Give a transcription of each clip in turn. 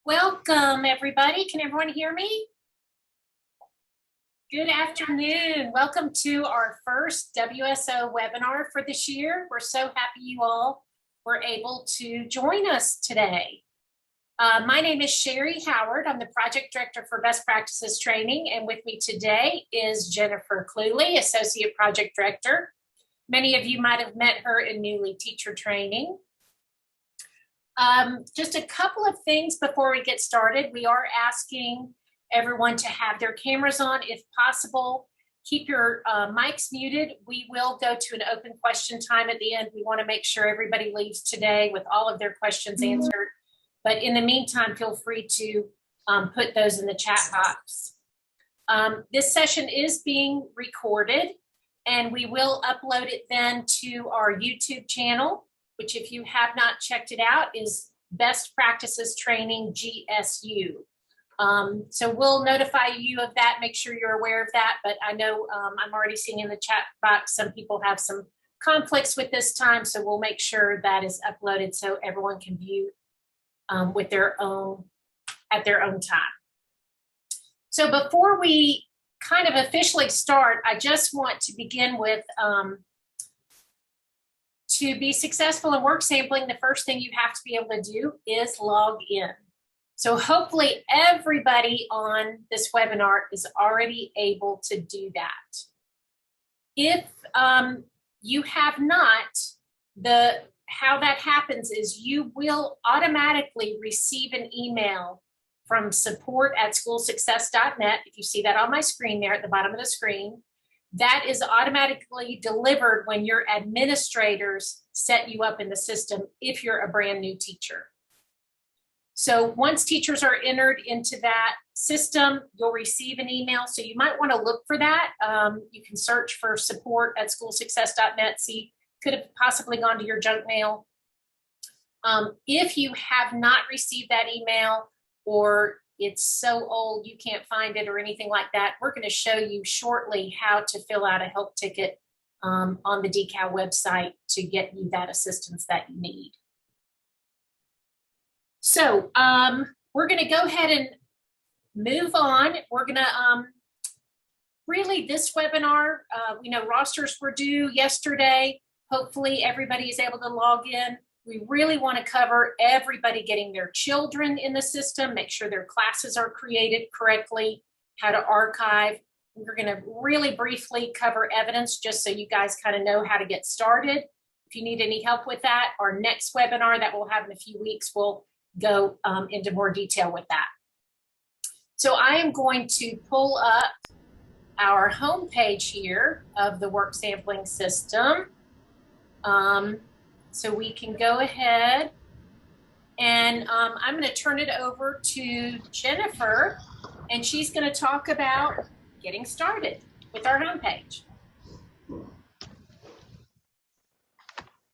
Welcome, everybody. Can everyone hear me? Good afternoon. Welcome to our first WSO webinar for this year. We're so happy you all were able to join us today. My name is Sherry Howard. I'm the Project Director for Best Practices Training, and with me today is Jennifer Cluley, Associate Project Director. Many of you might have met her in Newly Teacher Training. Just a couple of things before we get started. We are asking everyone to have their cameras on if possible. Keep your mics muted. We will go to an open question time at the end. We want to make sure everybody leaves today with all of their questions answered. But in the meantime, feel free to put those in the chat box. This session is being recorded, and we will upload it then to our YouTube channel, which if you have not checked it out is Best Practices Training GSU. So we'll notify you of that, make sure you're aware of that, but I know I'm already seeing in the chat box some people have some conflicts with this time, so we'll make sure that is uploaded so everyone can view with their own, at their own time. So before we kind of officially start, I just want to begin with to be successful in work sampling, the first thing you have to be able to do is log in. So hopefully everybody on this webinar is already able to do that. If you have not, how that happens is you will automatically receive an email from support@schoolsuccess.net. If you see that on my screen there at the bottom of the screen, that is automatically delivered when your administrators set you up in the system if you're a brand new teacher. So once teachers are entered into that system, you'll receive an email. So you might want to look for that. You can search for support@schoolsuccess.net. See, could have possibly gone to your junk mail. If you have not received that email, or it's so old you can't find it or anything like that, we're going to show you shortly how to fill out a help ticket on the DCAL website to get you that assistance that you need. So we're going to go ahead and move on. We're going to really, this webinar, we know rosters were due yesterday. Hopefully everybody is able to log in. We really want to cover everybody getting their children in the system, make sure their classes are created correctly, how to archive. We're going to really briefly cover evidence just so you guys kind of know how to get started. If you need any help with that, our next webinar that we'll have in a few weeks will go into more detail with that. So I am going to pull up our home page here of the work sampling system. So we can go ahead and I'm going to turn it over to Jennifer, and she's going to talk about getting started with our homepage.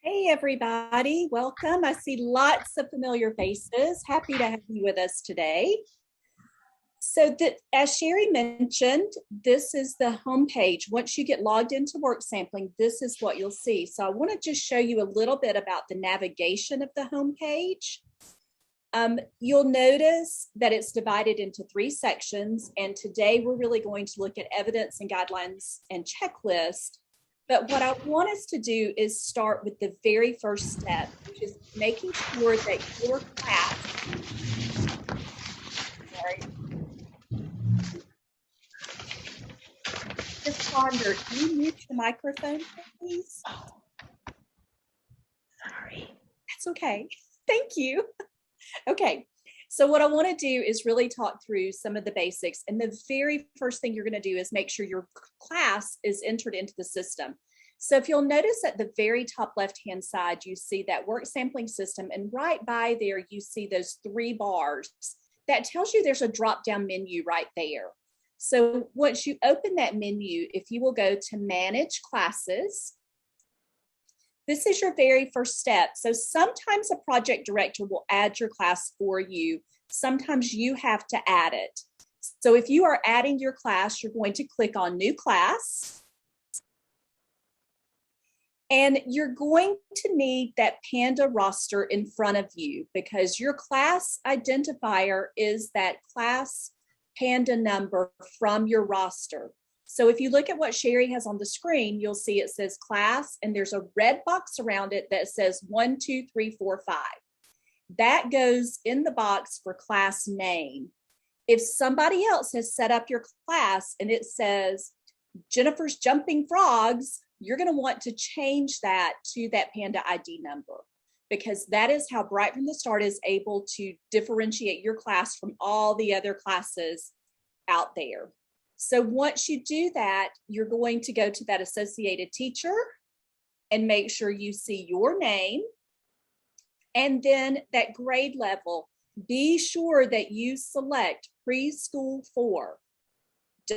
Hey everybody, welcome. I see lots of familiar faces. Happy to have you with us today. So as Sherry mentioned, this is the homepage. Once you get logged into work sampling, this is what you'll see. So I want to just show you a little bit about the navigation of the homepage. You'll notice that it's divided into 3 sections, and today we're really going to look at evidence and guidelines and checklist. But what I want us to do is start with the very first step, which is making sure that your class, Just Sonder, can you mute the microphone, please? Oh, sorry. That's okay. Thank you. Okay, so what I want to do is really talk through some of the basics. And the very first thing you're going to do is make sure your class is entered into the system. So if you'll notice at the very top left-hand side, you see that work sampling system, and right by there, you see those 3 bars. That tells you there's a drop-down menu right there. So once you open that menu, if you will go to Manage Classes, this is your very first step. So sometimes a project director will add your class for you. Sometimes you have to add it. So if you are adding your class, you're going to click on New Class. And you're going to need that Panda roster in front of you because your class identifier is that class Panda number from your roster. So if you look at what Sherry has on the screen, you'll see it says class, and there's a red box around it that says 1, 2, 3, 4, 5. That goes in the box for class name. If somebody else has set up your class and it says Jennifer's Jumping Frogs, you're going to want to change that to that Panda ID number, because that is how Bright from the Start is able to differentiate your class from all the other classes out there. So once you do that, you're going to go to that associated teacher and make sure you see your name and then that grade level. Be sure that you select preschool 4.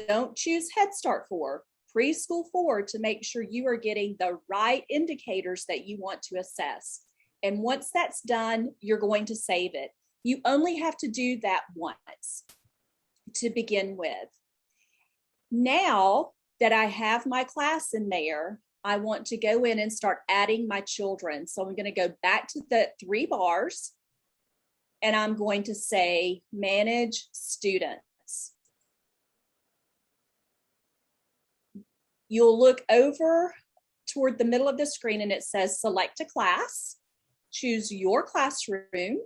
Don't choose Head Start 4. Preschool 4 to make sure you are getting the right indicators that you want to assess. And once that's done, you're going to save it. You only have to do that once to begin with. Now that I have my class in there, I want to go in and start adding my children. So I'm going to go back to the 3 bars and I'm going to say manage students. You'll look over toward the middle of the screen and it says select a class, choose your classroom.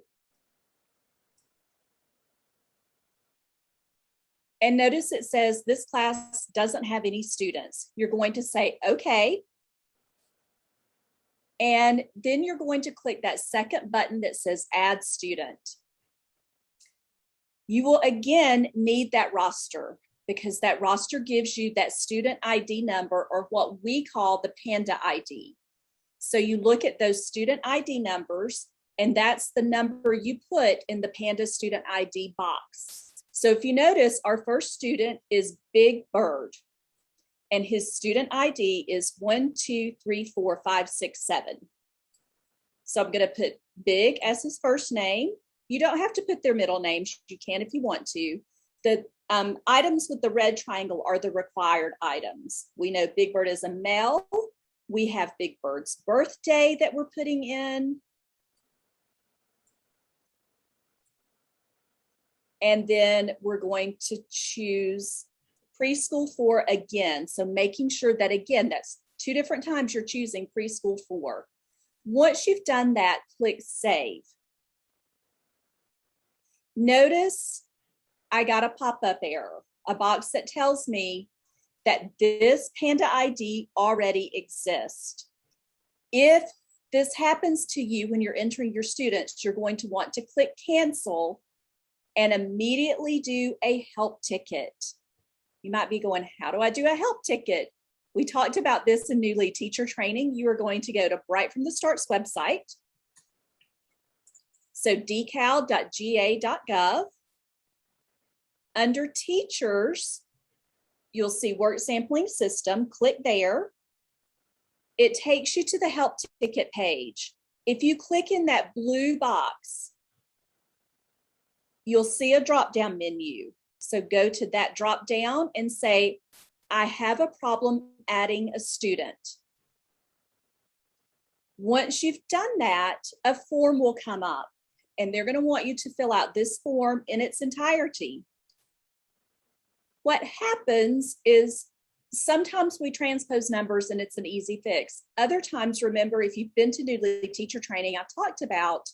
And notice it says this class doesn't have any students. You're going to say, okay. And then you're going to click that second button that says add student. You will again need that roster because that roster gives you that student ID number, or what we call the Panda ID. So you look at those student ID numbers, and that's the number you put in the Panda student ID box. So if you notice, our first student is Big Bird, and his student ID is 1, 2, 3, 4, 5, 6, 7. So I'm going to put Big as his first name. You don't have to put their middle names. You can if you want to. The items with the red triangle are the required items. We know Big Bird is a male. We have Big Bird's birthday that we're putting in. And then we're going to choose preschool 4 again. So making sure that, again, that's 2 different times you're choosing preschool 4. Once you've done that, click save. Notice I got a pop-up error, a box that tells me that this Panda ID already exists. If this happens to you when you're entering your students, you're going to want to click cancel and immediately do a help ticket. You might be going, how do I do a help ticket? We talked about this in New Lead Teacher Training. You are going to go to Bright from the Start's website. So decal.ga.gov. Under Teachers, you'll see Work Sampling System. Click there. It takes you to the help ticket page. If you click in that blue box, you'll see a drop-down menu. So go to that drop-down and say, I have a problem adding a student. Once you've done that, a form will come up, and they're going to want you to fill out this form in its entirety. What happens is sometimes we transpose numbers and it's an easy fix. Other times, remember, if you've been to New Lead Teacher Training, I talked about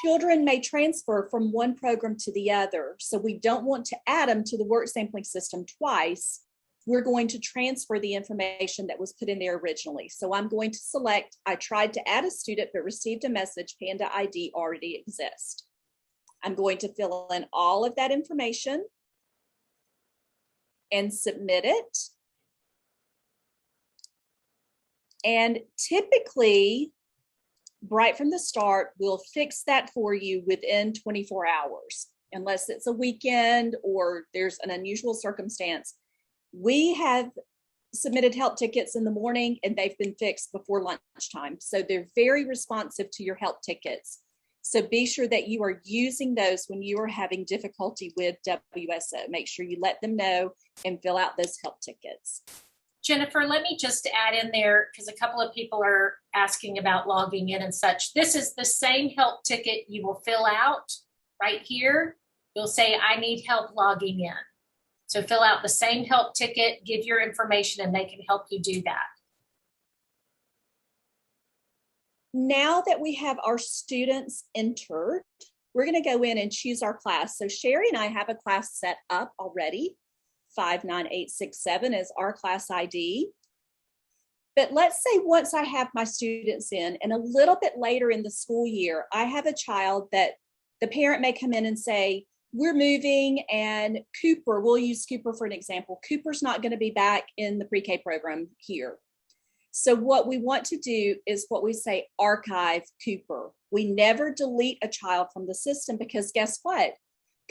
children may transfer from one program to the other. So we don't want to add them to the work sampling system twice. We're going to transfer the information that was put in there originally. So I'm going to select, I tried to add a student, but received a message, Panda ID already exists. I'm going to fill in all of that information and submit it. And typically, Bright from the Start will fix that for you within 24 hours, unless it's a weekend or there's an unusual circumstance. We have submitted help tickets in the morning and they've been fixed before lunchtime. So they're very responsive to your help tickets. So be sure that you are using those when you are having difficulty with WSO. Make sure you let them know and fill out those help tickets. Jennifer, let me just add in there, because a couple of people are asking about logging in and such. This is the same help ticket you will fill out right here. You'll say, I need help logging in. So fill out the same help ticket, give your information, and they can help you do that. Now that we have our students entered, we're going to go in and choose our class. So Sherry and I have a class set up already. 59867 is our class ID. But let's say once I have my students in, and a little bit later in the school year, I have a child that the parent may come in and say, we're moving, and Cooper, we'll use Cooper for an example. Cooper's not going to be back in the pre-K program here. So what we want to do is what we say, archive Cooper. We never delete a child from the system, because guess what?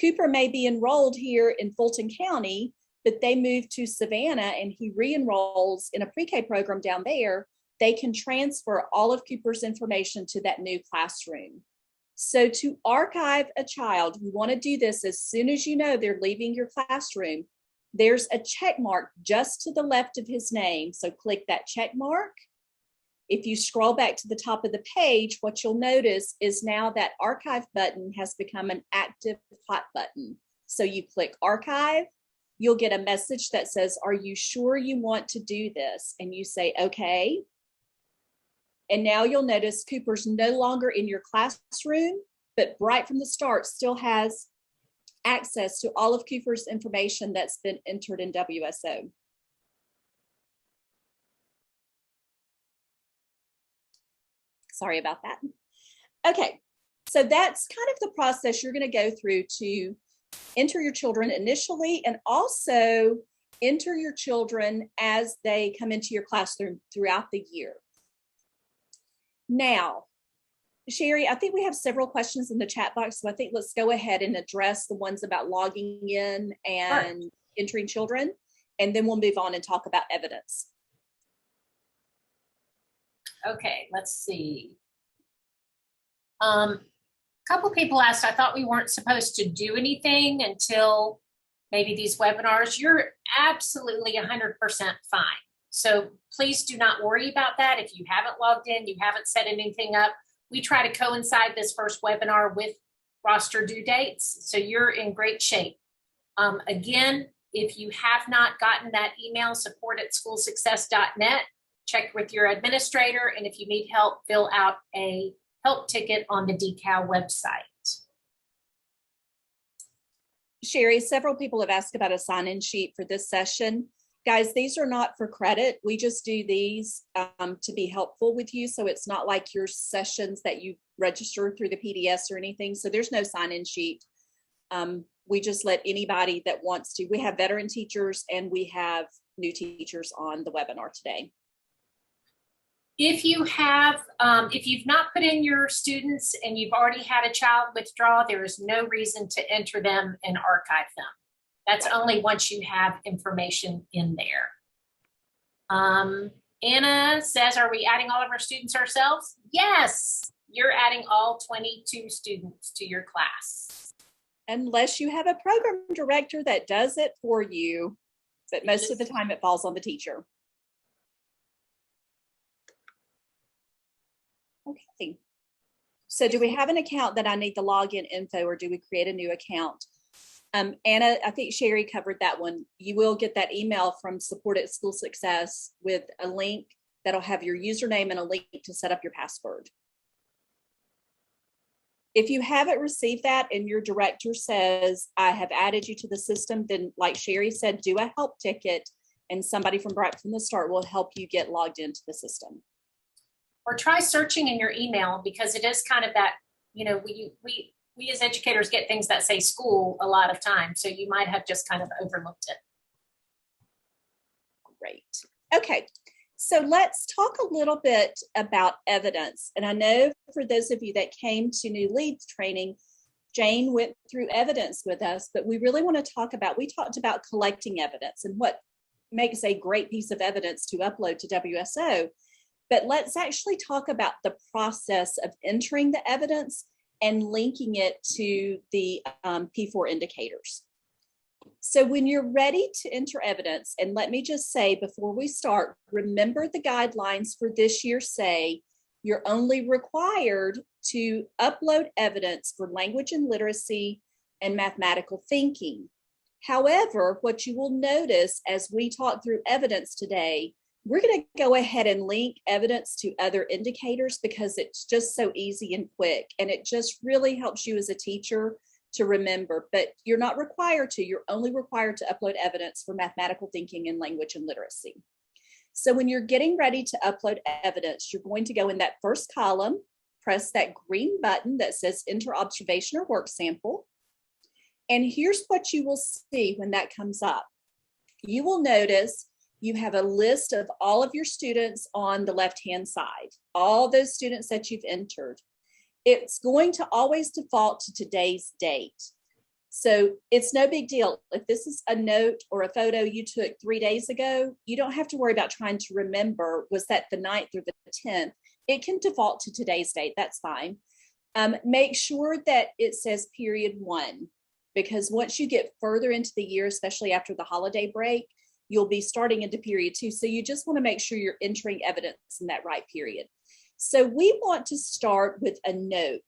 Cooper may be enrolled here in Fulton County, but they move to Savannah and he re-enrolls in a pre-K program down there. They can transfer all of Cooper's information to that new classroom. So to archive a child, you want to do this as soon as you know they're leaving your classroom. There's a check mark just to the left of his name. So click that check mark. If you scroll back to the top of the page, what you'll notice is now that archive button has become an active hot button. So you click archive, you'll get a message that says, are you sure you want to do this? And you say, okay. And now you'll notice Cooper's no longer in your classroom, but right from the start still has access to all of Cooper's information that's been entered in WSO. Sorry about that. Okay, so that's kind of the process you're going to go through to enter your children initially, and also enter your children as they come into your classroom throughout the year. Now, Sherry, I think we have several questions in the chat box, so I think let's go ahead and address the ones about logging in and entering children, and then we'll move on and talk about evidence. Okay, let's see. Couple people asked, I thought we weren't supposed to do anything until maybe these webinars. You're absolutely 100% fine. So please do not worry about that. If you haven't logged in, you haven't set anything up, we try to coincide this first webinar with roster due dates. So you're in great shape. Again, if you have not gotten that email, support@schoolsuccess.net, check with your administrator. And if you need help, fill out a help ticket on the DCAL website. Sherry, several people have asked about a sign-in sheet for this session. Guys, these are not for credit. We just do these to be helpful with you. So it's not like your sessions that you register through the PDS or anything. So there's no sign-in sheet. We just let anybody that wants to. We have veteran teachers and we have new teachers on the webinar today. If you have, if you've not put in your students and you've already had a child withdraw, there is no reason to enter them and archive them. That's only once you have information in there. Anna says, are we adding all of our students ourselves? Yes, you're adding all 22 students to your class. Unless you have a program director that does it for you, but most of the time it falls on the teacher. Okay, so do we have an account that I need the login info, or do we create a new account? Anna, I think Sherry covered that one. You will get that email from support@schoolsuccess with a link that'll have your username and a link to set up your password. If you haven't received that and your director says, I have added you to the system, then like Sherry said, do a help ticket and somebody from right from the start will help you get logged into the system. Or try searching in your email, because it is kind of that, you know, we as educators get things that say school a lot of times, so you might have just kind of overlooked it. Great. Okay, so let's talk a little bit about evidence. And I know for those of you that came to New Leads training, Jane went through evidence with us, but we really want to talk about, we talked about collecting evidence and what makes a great piece of evidence to upload to WSO. But let's actually talk about the process of entering the evidence and linking it to the P4 indicators. So when you're ready to enter evidence, and let me just say before we start, remember the guidelines for this year say you're only required to upload evidence for language and literacy and mathematical thinking. However, what you will notice as we talk through evidence today, we're going to go ahead and link evidence to other indicators because it's just so easy and quick, and it just really helps you as a teacher to remember. But you're not required to, you're only required to upload evidence for mathematical thinking and language and literacy. So when you're getting ready to upload evidence, you're going to go in that first column, press that green button that says enter observation or work sample. And here's what you will see when that comes up. You will notice you have a list of all of your students on the left-hand side, all those students that you've entered. It's going to always default to today's date. So it's no big deal. If this is a note or a photo you took 3 days ago, you don't have to worry about trying to remember, was that the 9th or the 10th? It can default to today's date, that's fine. Make sure that it says period 1, because once you get further into the year, especially after the holiday break, you'll be starting into period 2. So you just want to make sure you're entering evidence in that right period. So we want to start with a note,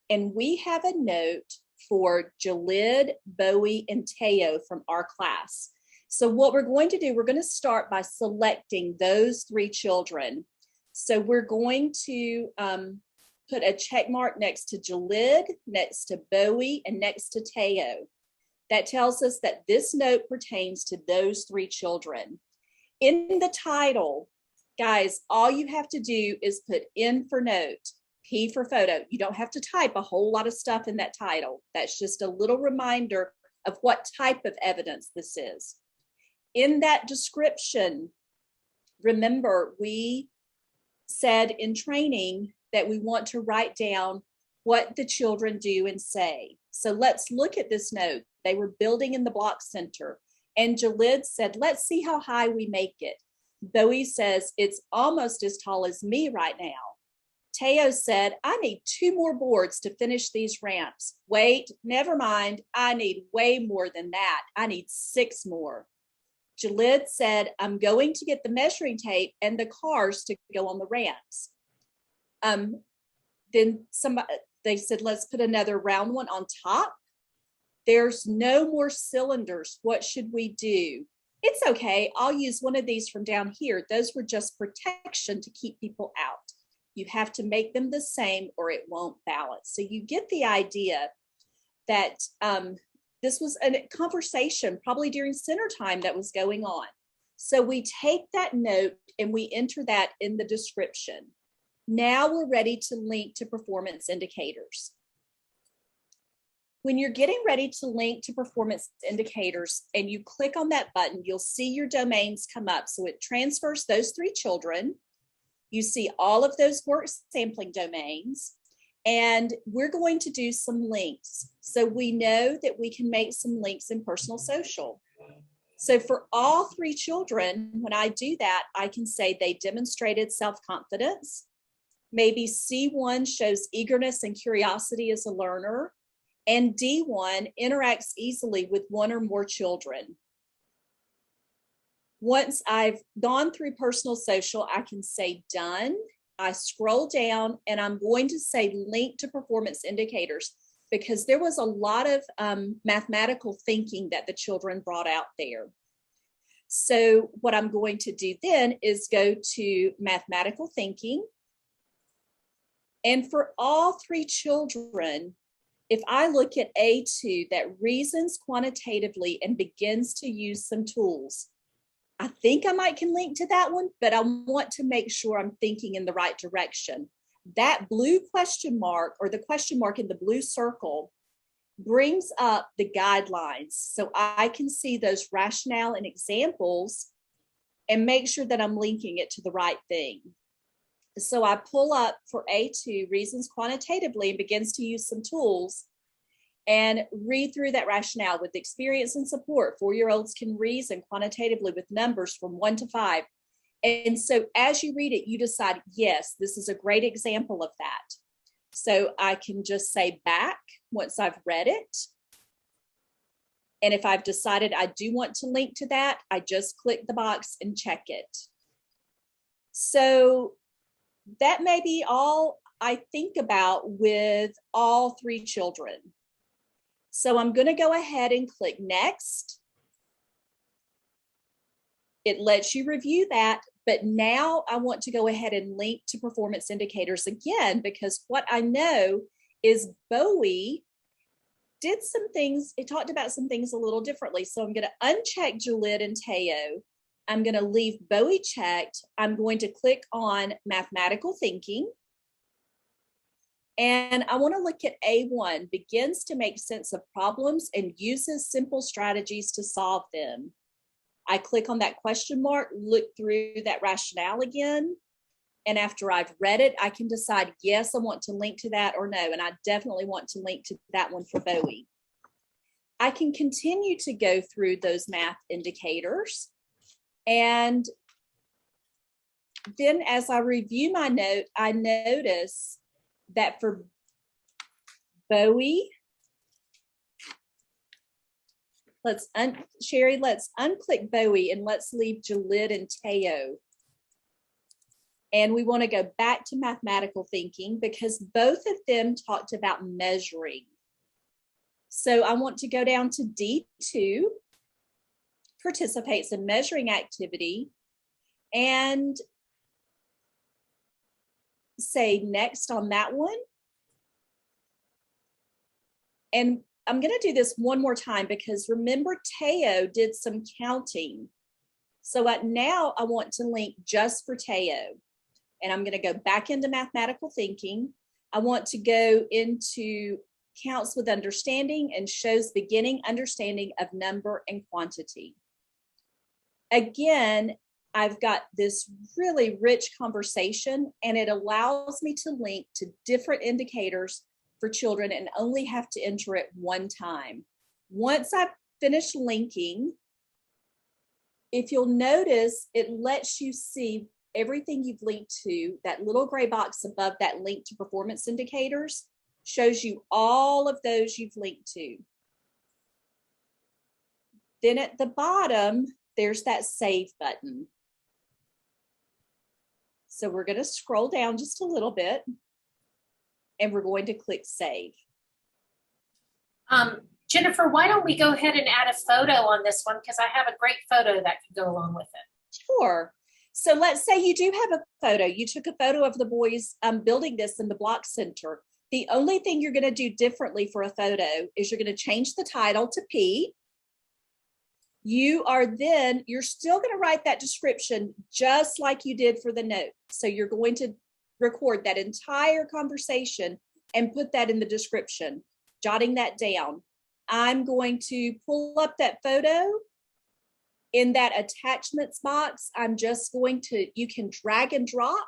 and we have a note for Jalid, Bowie, and Teo from our class. So what we're going to do, we're going to start by selecting those 3 children. So we're going to put a check mark next to Jalid, next to Bowie, and next to Teo. That tells us that this note pertains to those 3 children. In the title, guys, all you have to do is put N for note, P for photo. You don't have to type a whole lot of stuff in that title. That's just a little reminder of what type of evidence this is. In that description, remember, we said in training that we want to write down what the children do and say. So let's look at this note. They were building in the block center, and Jalid said, let's see how high we make it. Bowie says, it's almost as tall as me right now. Teo said, I need 2 more boards to finish these ramps. Wait, never mind. I need way more than that. I need 6 more. Jalid said, I'm going to get the measuring tape and the cars to go on the ramps. Then they said, let's put another round one on top. There's no more cylinders. What should we do? It's okay. I'll use one of these from down here. Those were just protection to keep people out. You have to make them the same or it won't balance. So you get the idea that this was a conversation probably during center time that was going on. So we take that note and we enter that in the description. Now we're ready to link to performance indicators. When you're getting ready to link to performance indicators and you click on that button, you'll see your domains come up. So it transfers those 3 children. You see all of those work sampling domains, and we're going to do some links. So we know that we can make some links in personal social. So for all 3 children, when I do that, I can say they demonstrated self-confidence. Maybe C1 shows eagerness and curiosity as a learner, and D1 interacts easily with 1 or more children. Once I've gone through personal social, I can say done. I scroll down and I'm going to say link to performance indicators because there was a lot of mathematical thinking that the children brought out there. So what I'm going to do then is go to mathematical thinking. And for all 3 children, if I look at A2 that reasons quantitatively and begins to use some tools, I think I might can link to that one, but I want to make sure I'm thinking in the right direction. That blue question mark or the question mark in the blue circle brings up the guidelines. So I can see those rationale and examples and make sure that I'm linking it to the right thing. So I pull up for A2 reasons quantitatively and begins to use some tools and read through that rationale. With experience and support, 4-year-olds can reason quantitatively with numbers from 1 to 5. And so as you read it, you decide, yes, this is a great example of that. So I can just say back once I've read it. And if I've decided I do want to link to that, I just click the box and check it. So that may be all I think about with all 3 children. So I'm going to go ahead and click next. It lets you review that, but now I want to go ahead and link to performance indicators again, because what I know is Bowie did some things, it talked about some things a little differently. So I'm going to uncheck Jalid and Teo. I'm going to leave Bowie checked. I'm going to click on mathematical thinking. And I want to look at A1, begins to make sense of problems and uses simple strategies to solve them. I click on that question mark, look through that rationale again. And after I've read it, I can decide, yes, I want to link to that or no. And I definitely want to link to that one for Bowie. I can continue to go through those math indicators. And then as I review my note, I notice that for Bowie, Sherry, let's unclick Bowie and let's leave Jalid and Teo. And we want to go back to mathematical thinking because both of them talked about measuring. So I want to go down to D2, participates in measuring activity, and say next on that one. And I'm going to do this one more time because remember Teo did some counting. So now I want to link just for Teo. And I'm going to go back into mathematical thinking. I want to go into counts with understanding and shows beginning understanding of number and quantity. Again, I've got this really rich conversation and it allows me to link to different indicators for children and only have to enter it one time. Once I've finished linking, if you'll notice, it lets you see everything you've linked to. That little gray box above that link to performance indicators shows you all of those you've linked to. Then at the bottom, there's that save button. So we're going to scroll down just a little bit and we're going to click save. Jennifer, why don't we go ahead and add a photo on this one because I have a great photo that could go along with it. Sure. So let's say you do have a photo. You took a photo of the boys building this in the block center. The only thing you're going to do differently for a photo is you're going to change the title to P. You're still going to write that description just like you did for the note. So you're going to record that entire conversation and put that in the description, jotting that down. I'm going to pull up that photo. In that attachments box, you can drag and drop,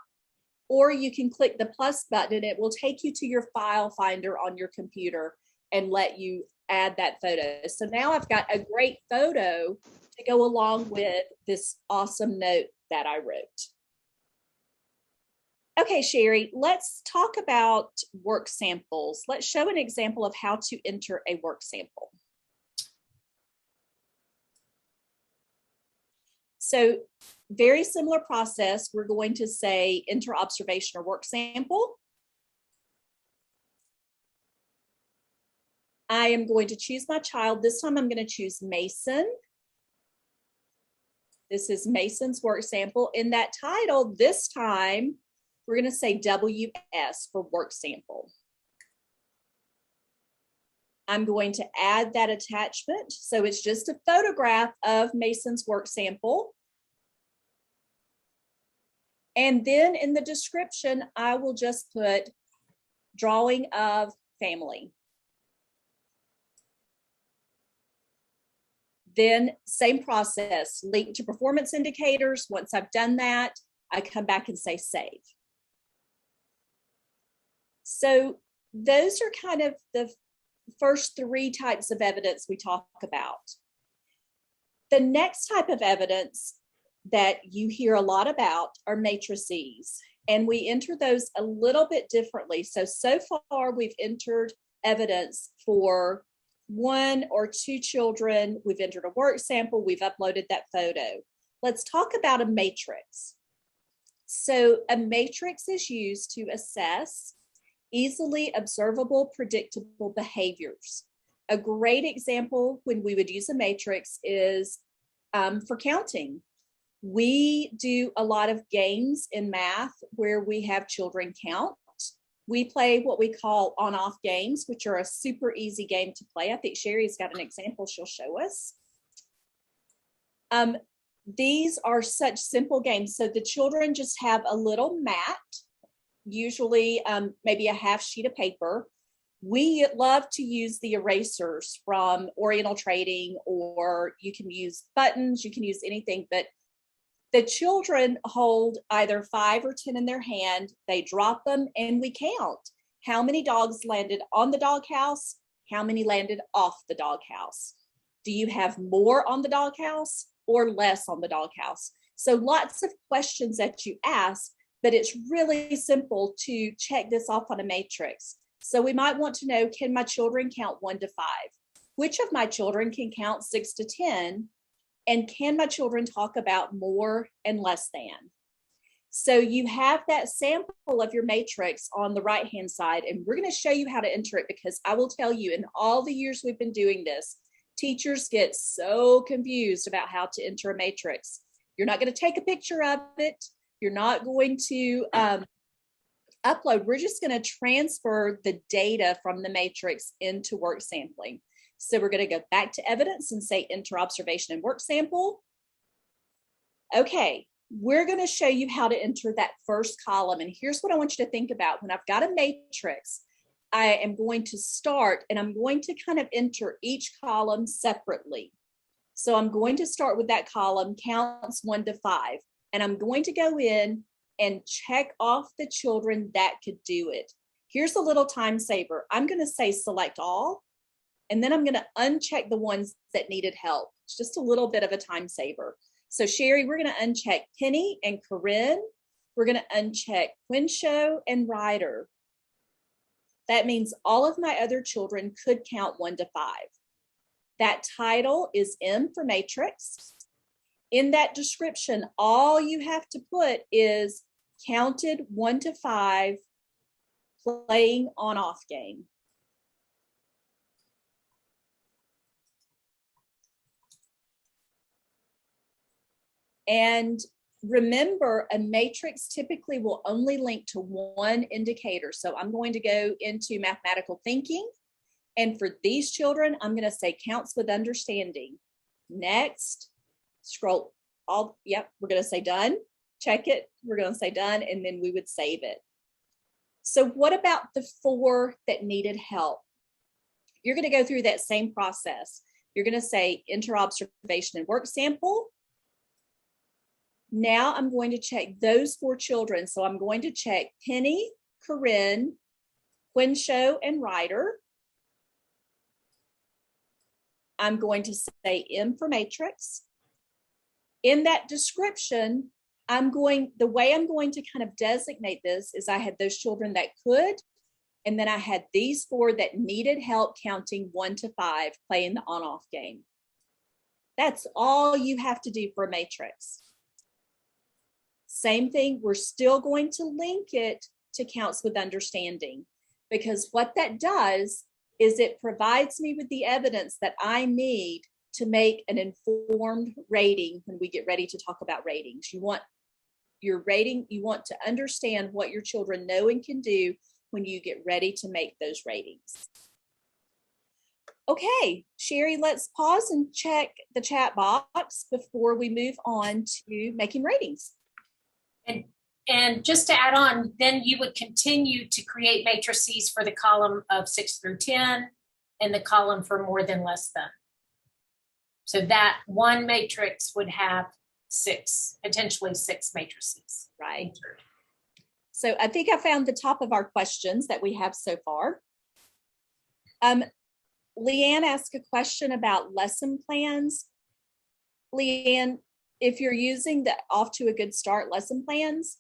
or you can click the plus button and it will take you to your file finder on your computer and let you add that photo. So now I've got a great photo to go along with this awesome note that I wrote. Okay, Sherry, let's talk about work samples. Let's show an example of how to enter a work sample. So very similar process. We're going to say enter observation or work sample. I am going to choose my child. This time I'm going to choose Mason. This is Mason's work sample. In that title, this time, we're going to say WS for work sample. I'm going to add that attachment. So it's just a photograph of Mason's work sample. And then in the description, I will just put drawing of family. Then same process, link to performance indicators. Once I've done that, I come back and say save. So those are kind of the first 3 types of evidence we talk about. The next type of evidence that you hear a lot about are matrices, and we enter those a little bit differently. So far we've entered evidence for one or two children, we've entered a work sample, we've uploaded that photo. Let's talk about a matrix. So a matrix is used to assess easily observable, predictable behaviors. A great example when we would use a matrix is for counting. We do a lot of games in math where we have children count. We play what we call on-off games, which are a super easy game to play. I think Sherry's got an example she'll show us. These are such simple games. So the children just have a little mat, usually maybe a half sheet of paper. We love to use the erasers from Oriental Trading, or you can use buttons, you can use anything, but the children hold either 5 or 10 in their hand, they drop them, and we count how many dogs landed on the doghouse, how many landed off the doghouse. Do you have more on the doghouse or less on the doghouse? So lots of questions that you ask, but it's really simple to check this off on a matrix. So we might want to know, can my children count 1 to 5? Which of my children can count 6 to 10? And can my children talk about more and less than? So you have that sample of your matrix on the right-hand side, and we're going to show you how to enter it, because I will tell you, in all the years we've been doing this, teachers get so confused about how to enter a matrix. You're not going to take a picture of it. You're not going to upload. We're just going to transfer the data from the matrix into work sampling. So we're going to go back to evidence and say enter observation and work sample. Okay, we're going to show you how to enter that first column. And here's what I want you to think about. When I've got a matrix, I am going to start and I'm going to kind of enter each column separately. So I'm going to start with that column, counts 1 to 5. And I'm going to go in and check off the children that could do it. Here's a little time saver. I'm going to say select all. And then I'm going to uncheck the ones that needed help. It's just a little bit of a time saver. So Sherry, we're going to uncheck Penny and Corinne. We're going to uncheck Quinshow and Ryder. That means all of my other children could count 1 to 5. That title is M for matrix. In that description, all you have to put is counted 1 to 5, playing on-off game. And remember, a matrix typically will only link to one indicator. So I'm going to go into mathematical thinking. And for these children, I'm going to say counts with understanding. Next, scroll all, yep, we're going to say done. Check it. We're going to say done, and then we would save it. So what about the 4 that needed help? You're going to go through that same process. You're going to say enter observation and work sample. Now I'm going to check those 4 children. So I'm going to check Penny, Corinne, Quinshow, and Ryder. I'm going to say M for matrix. In that description, the way I'm going to kind of designate this is I had those children that could, and then I had these 4 that needed help counting 1 to 5, playing the on-off game. That's all you have to do for a matrix. Same thing, we're still going to link it to counts with understanding, because what that does is it provides me with the evidence that I need to make an informed rating when we get ready to talk about ratings. You want your rating, you want to understand what your children know and can do when you get ready to make those ratings. Okay, Sherry, let's pause and check the chat box before we move on to making ratings. And just to add on, then you would continue to create matrices for the column of 6 through 10 and the column for more than less than. So that one matrix would have potentially six matrices. Right. So I think I found the top of our questions that we have so far. Leanne asked a question about lesson plans. Leanne, if you're using the Off to a Good Start lesson plans,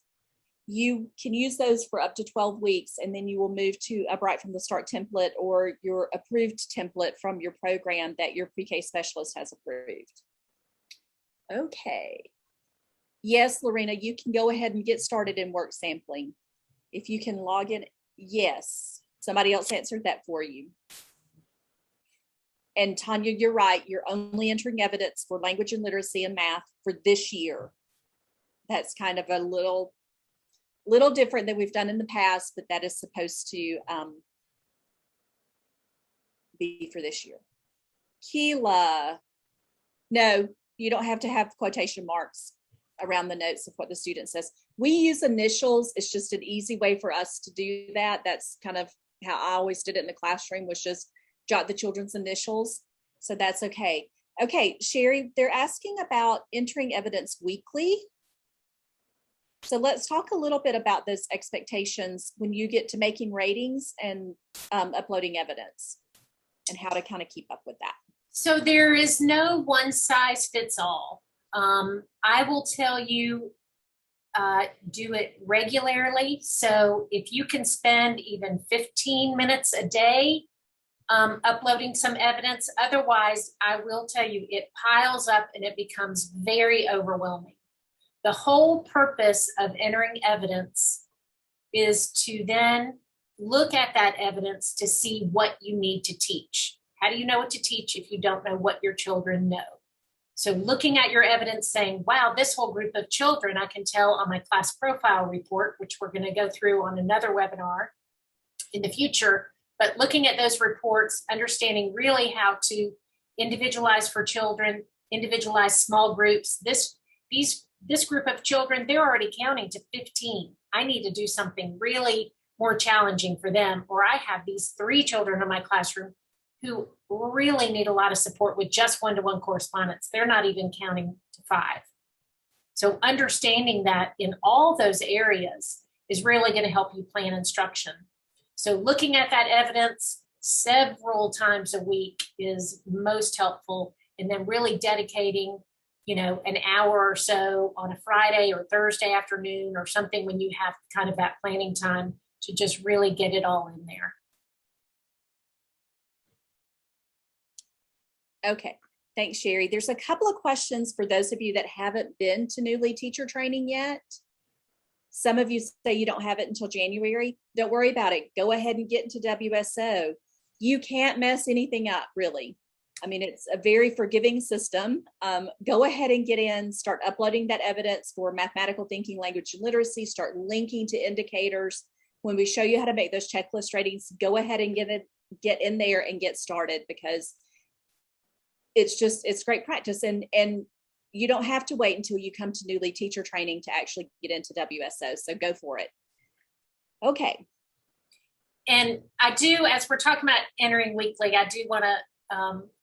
you can use those for up to 12 weeks, and then you will move to a Bright from the Start template or your approved template from your program that your pre-K specialist has approved. Okay. Yes, Lorena, you can go ahead and get started in work sampling. If you can log in, yes. Somebody else answered that for you. And Tanya, you're right. You're only entering evidence for language and literacy and math for this year. That's kind of a little different than we've done in the past, but that is supposed to be for this year. Keela, no, you don't have to have quotation marks around the notes of what the student says. We use initials. It's just an easy way for us to do that. That's kind of how I always did it in the classroom, was just jot the children's initials. So that's okay. Okay, Sherry, they're asking about entering evidence weekly. So let's talk a little bit about those expectations when you get to making ratings and uploading evidence, and how to kind of keep up with that. So there is no one size fits all. I will tell you, do it regularly. So if you can spend even 15 minutes a day uploading some evidence, otherwise I will tell you it piles up and it becomes very overwhelming. The whole purpose of entering evidence is to then look at that evidence to see what you need to teach. How do you know what to teach if you don't know what your children know? So looking at your evidence saying, wow, this whole group of children, I can tell on my class profile report, which we're going to go through on another webinar in the future, but looking at those reports, understanding really how to individualize for children, individualize small groups. This group of children, they're already counting to 15. I need to do something really more challenging for them. Or I have these 3 children in my classroom who really need a lot of support with just one-to-one correspondence. They're not even counting to 5. So understanding that in all those areas is really going to help you plan instruction. So looking at that evidence several times a week is most helpful, and then really dedicating an hour or so on a Friday or Thursday afternoon or something when you have kind of that planning time to just really get it all in there. Okay, thanks, Sherry. There's a couple of questions for those of you that haven't been to Newly teacher training yet. Some of you say you don't have it until January. Don't worry about it. Go ahead and get into WSO. You can't mess anything up, really. I mean, it's a very forgiving system. Go ahead and get in, start uploading that evidence for mathematical thinking, language, and literacy, start linking to indicators. When we show you how to make those checklist ratings, go ahead and get in there and get started, because it's great practice. And you don't have to wait until you come to Newly teacher training to actually get into WSO. So go for it. Okay. And I do, as we're talking about entering weekly, I do want to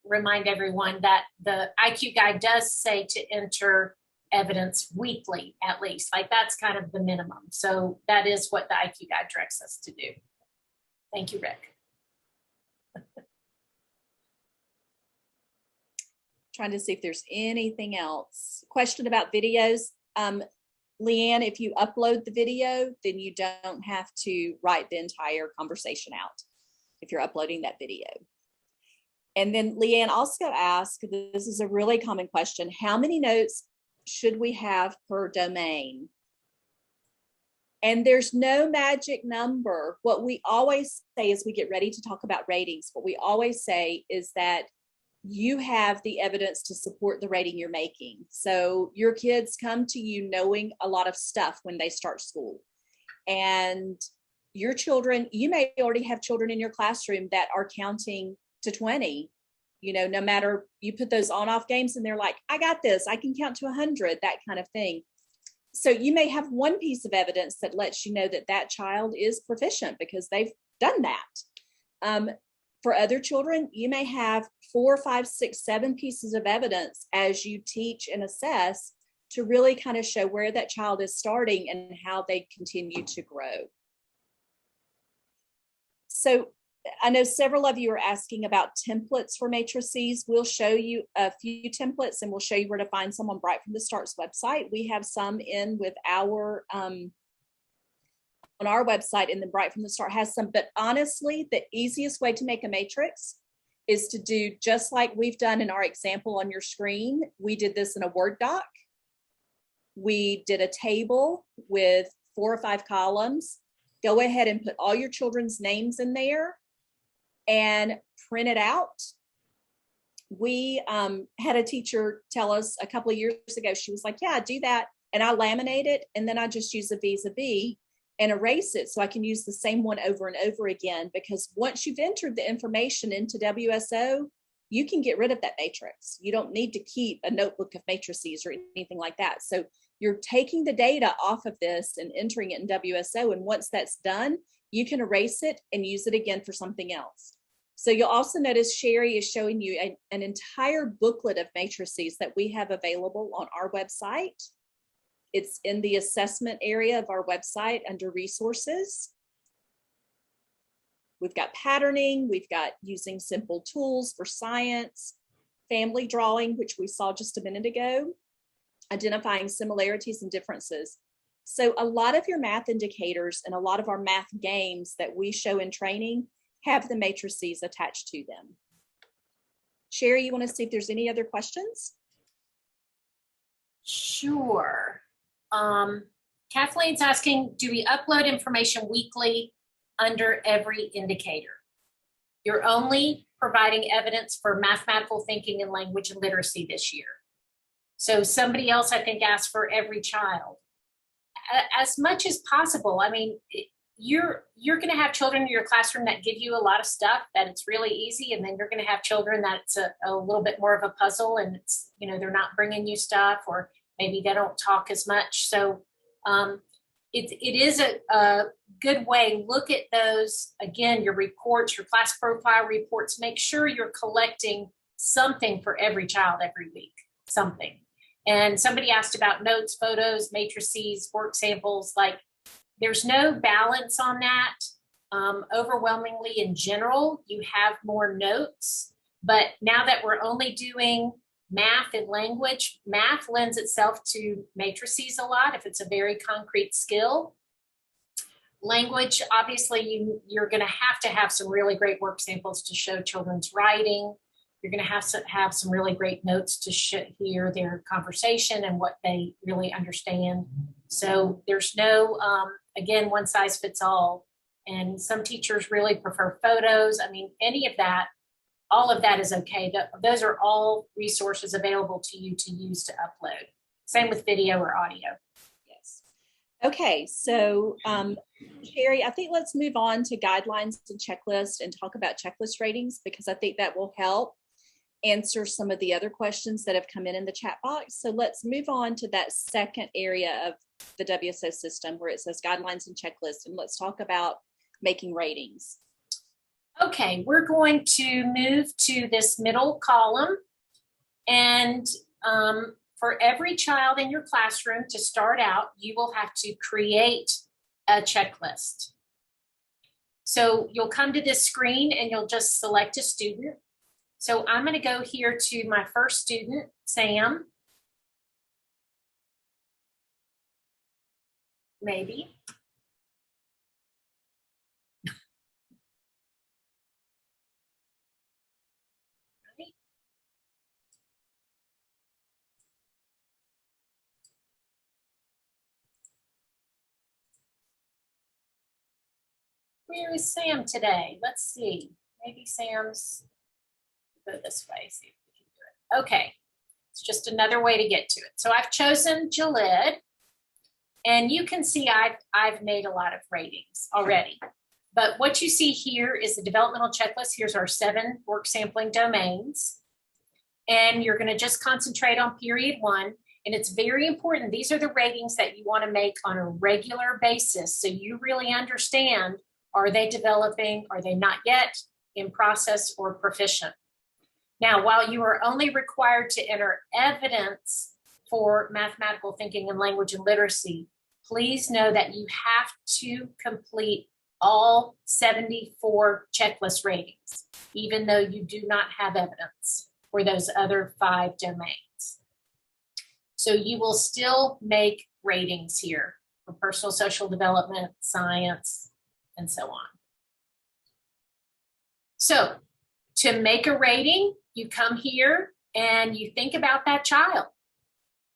remind everyone that the IQ guide does say to enter evidence weekly, at least. Like, that's kind of the minimum. So that is what the IQ guide directs us to do. Thank you, Rick. Trying to see if there's anything else. Question about videos. Leanne, if you upload the video, then you don't have to write the entire conversation out if you're uploading that video. And then Leanne also asked, this is a really common question, how many notes should we have per domain? And there's no magic number. What we always say as we get ready to talk about ratings, what we always say is that you have the evidence to support the rating you're making. So your kids come to you knowing a lot of stuff when they start school. And your children, you may already have children in your classroom that are counting to 20, no matter, you put those on-off games and they're like, I got this, I can count to 100, that kind of thing. So you may have one piece of evidence that lets you know that that child is proficient because they've done that. For other children, you may have 4, 5, 6, 7 pieces of evidence as you teach and assess to really kind of show where that child is starting and how they continue to grow. So I know several of you are asking about templates for matrices. We'll show you a few templates and we'll show you where to find some on Bright from the Start's website. We have some in with our on our website, and then right from the start has some, but honestly, the easiest way to make a matrix is to do just like we've done in our example on your screen. We did this in a Word doc. We did a table with 4 or 5 columns. Go ahead and put all your children's names in there and print it out. We had a teacher tell us a couple of years ago, she was like, yeah, do that. And I laminate it, and then I just use a vis-a-vis and erase it so I can use the same one over and over again. Because once you've entered the information into WSO, you can get rid of that matrix. You don't need to keep a notebook of matrices or anything like that. So you're taking the data off of this and entering it in WSO. And once that's done, you can erase it and use it again for something else. So you'll also notice Sherry is showing you an entire booklet of matrices that we have available on our website. It's in the assessment area of our website under resources. We've got patterning, we've got using simple tools for science, family drawing, which we saw just a minute ago, identifying similarities and differences. So a lot of your math indicators and a lot of our math games that we show in training have the matrices attached to them. Sherry, you want to see if there's any other questions? Sure. Kathleen's asking, do we upload information weekly under every indicator? You're only providing evidence for mathematical thinking and language and literacy this year. So somebody else, I think, asked for every child. As much as possible. I mean, you're going to have children in your classroom that give you a lot of stuff that it's really easy, and then you're going to have children that's a little bit more of a puzzle, and it's, you know, they're not bringing you stuff, or maybe they don't talk as much. So it is a good way. Look at those, again, your reports, your class profile reports. Make sure you're collecting something for every child every week, something. And somebody asked about notes, photos, matrices, work samples. Like, there's no balance on that. Overwhelmingly, in general, you have more notes. But now that we're only doing math and language, math lends itself to matrices a lot if it's a very concrete skill. Language, obviously, you're going to have some really great work samples to show children's writing. You're going to have some really great notes to hear their conversation and what they really understand. So there's no, again, one size fits all. And some teachers really prefer photos. I mean, any of that, all of that is okay. Those are all resources available to you to use to upload. Same with video or audio. Yes. Okay, so Sherry, I think let's move on to guidelines and checklists and talk about checklist ratings, because I think that will help answer some of the other questions that have come in the chat box. So let's move on to that second area of the WSO system where it says guidelines and checklists, and let's talk about making ratings. Okay, we're going to move to this middle column, and for every child in your classroom to start out, you will have to create a checklist. So you'll come to this screen and you'll just select a student. So I'm going to go here to my first student, Sam. Maybe. Where is Sam today? Let's see. Maybe Sam's, go this way, see if we can do it. Okay, it's just another way to get to it. So I've chosen Jalid, and you can see I've made a lot of ratings already. But what you see here is the developmental checklist. Here's our 7 work sampling domains. And you're going to just concentrate on period 1. And it's very important. These are the ratings that you want to make on a regular basis, so you really understand, are they developing? Are they not yet in process or proficient? Now, while you are only required to enter evidence for mathematical thinking and language and literacy, please know that you have to complete all 74 checklist ratings, even though you do not have evidence for those other 5 domains. So you will still make ratings here. for personal social development, science, and so on. So to make a rating, you come here and you think about that child.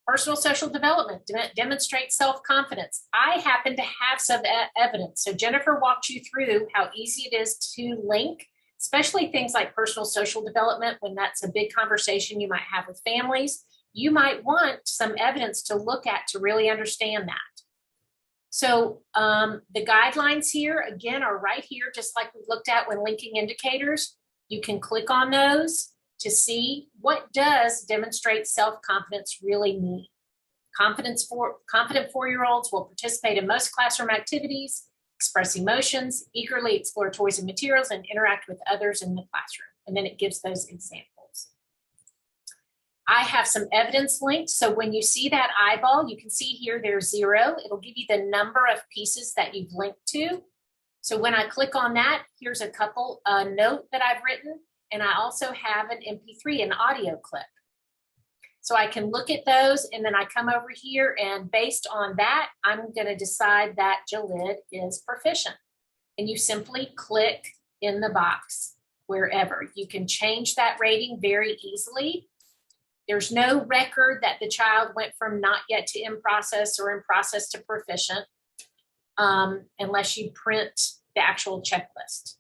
Personal social development, demonstrate self-confidence. I happen to have some evidence. So Jennifer walked you through how easy it is to link, especially things like personal social development, when that's a big conversation you might have with families. You might want some evidence to look at to really understand that. So the guidelines here, again, are right here, just like we looked at when linking indicators. You can click on those to see what does demonstrate self-confidence really mean. Confident 4-year-olds will participate in most classroom activities, express emotions, eagerly explore toys and materials, and interact with others in the classroom. And then it gives those examples. I have some evidence linked. So when you see that eyeball, you can see here there's 0. It'll give you the number of pieces that you've linked to. So when I click on that, here's a couple note that I've written. And I also have an MP3, an audio clip. So I can look at those, and then I come over here, and based on that, I'm going to decide that Jalid is proficient. And you simply click in the box wherever. You can change that rating very easily. There's no record that the child went from not yet to in process or in process to proficient unless you print the actual checklist.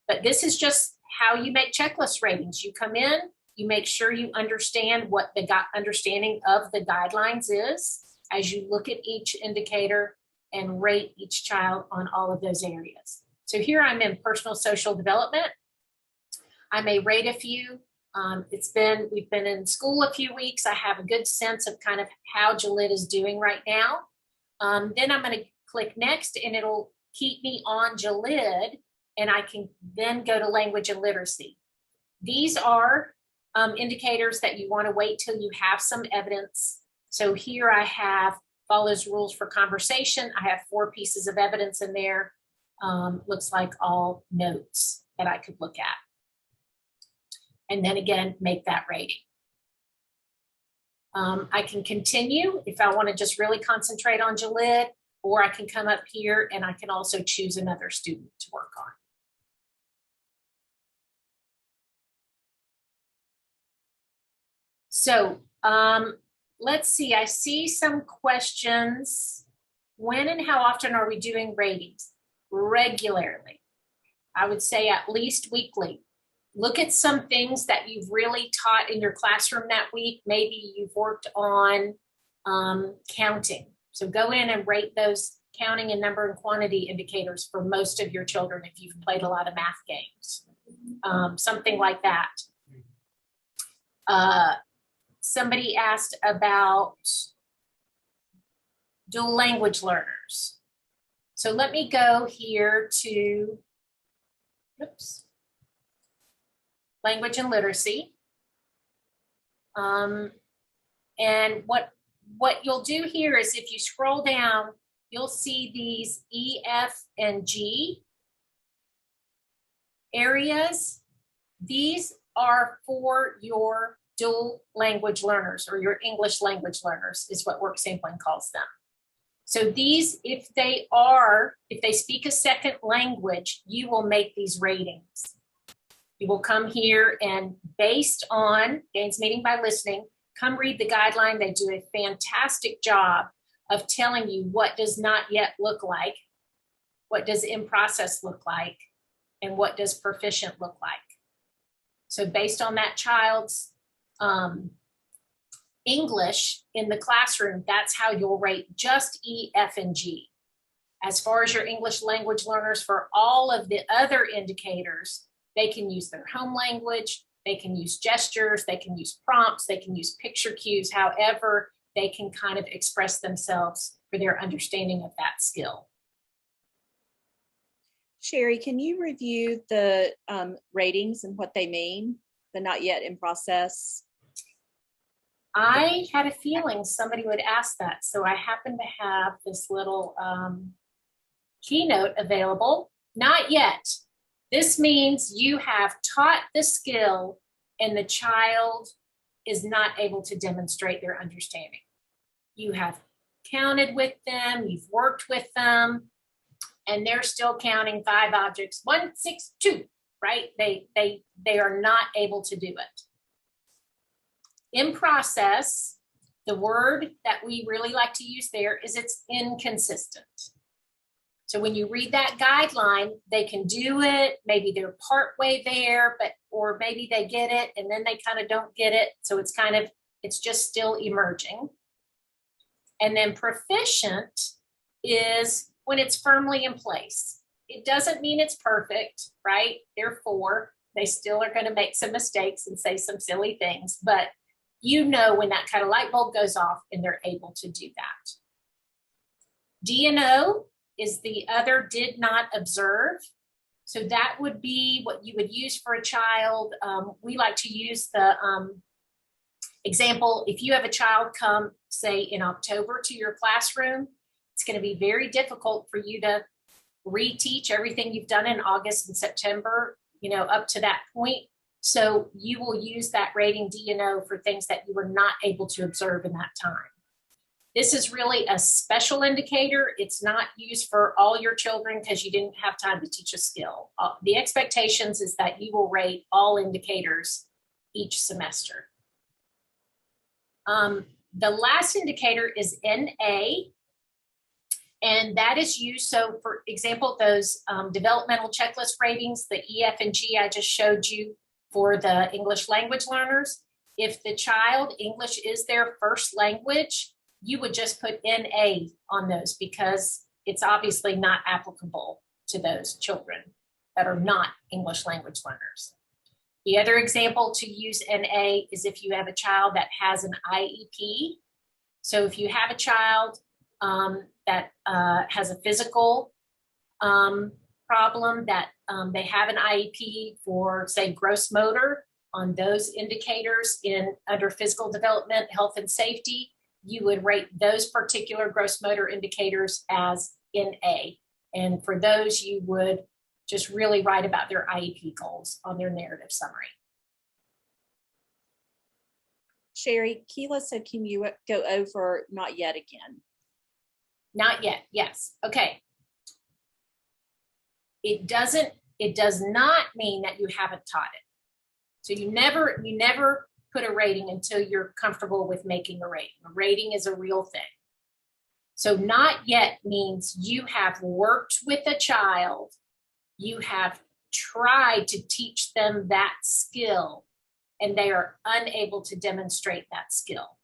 But this is just how you make checklist ratings. You come in, you make sure you understand what the understanding of the guidelines is as you look at each indicator and rate each child on all of those areas. So here I'm in personal social development. I may rate a few. We've been in school a few weeks. I have a good sense of kind of how Jalid is doing right now. Then I'm going to click next, and it'll keep me on Jalid, and I can then go to language and literacy. These are indicators that you want to wait till you have some evidence. So here I have follows rules for conversation. I have 4 pieces of evidence in there. Looks like all notes that I could look at. And then again, make that rating. I can continue if I want to just really concentrate on Jalid, or I can come up here and I can also choose another student to work on. So let's see, I see some questions. When and how often are we doing ratings? Regularly. I would say at least weekly. Look at some things that you've really taught in your classroom that week. Maybe you've worked on counting. So go in and rate those counting and number and quantity indicators for most of your children if you've played a lot of math games. Something like that. Somebody asked about dual language learners. So let me go here to, language and literacy. And what you'll do here is if you scroll down, you'll see these E, F, and G areas. These are for your dual language learners, or your English language learners is what work sampling calls them. So these, if they speak a second language, you will make these ratings. You will come here and based on gains meaning by listening, come read the guideline. They do a fantastic job of telling you what does not yet look like, what does in process look like, and what does proficient look like. So based on that child's English in the classroom, that's how you'll rate just E, F, and G. As far as your English language learners, for all of the other indicators, they can use their home language, they can use gestures, they can use prompts, they can use picture cues, however they can kind of express themselves for their understanding of that skill. Sherry, can you review the ratings and what they mean, the not yet in process? I had a feeling somebody would ask that, so I happen to have this little keynote available. Not yet. This means you have taught the skill and the child is not able to demonstrate their understanding. You have counted with them, you've worked with them, and they're still counting 5 objects, 1, 6, 2, right? They are not able to do it. In process, the word that we really like to use there is it's inconsistent. So when you read that guideline, they can do it, maybe they're part way there, or maybe they get it and then they kind of don't get it. So it's just still emerging. And then proficient is when it's firmly in place. It doesn't mean it's perfect, right? Therefore, they still are going to make some mistakes and say some silly things, but you know when that kind of light bulb goes off and they're able to do that. D&O is the other did not observe. So that would be what you would use for a child. We like to use the example, if you have a child come, say, in October to your classroom, it's going to be very difficult for you to reteach everything you've done in August and September, up to that point. So you will use that rating D&O for things that you were not able to observe in that time. This is really a special indicator. It's not used for all your children because you didn't have time to teach a skill. The expectations is that you will rate all indicators each semester. The last indicator is NA, and that is used. So for example, those developmental checklist ratings, the E, F, and G I just showed you for the English language learners, if the child English is their first language, you would just put NA on those because it's obviously not applicable to those children that are not English language learners. The other example to use NA is if you have a child that has an IEP. So if you have a child that has a physical problem that they have an IEP for, say, gross motor, on those indicators under physical development, health and safety, you would rate those particular gross motor indicators as NA. And for those, you would just really write about their IEP goals on their narrative summary. Sherry, Keela said, can you go over not yet again? Not yet, yes. Okay. It does not mean that you haven't taught it. So you never put a rating until you're comfortable with making a rating. A rating is a real thing. So not yet means you have worked with a child, you have tried to teach them that skill, and they are unable to demonstrate that skill.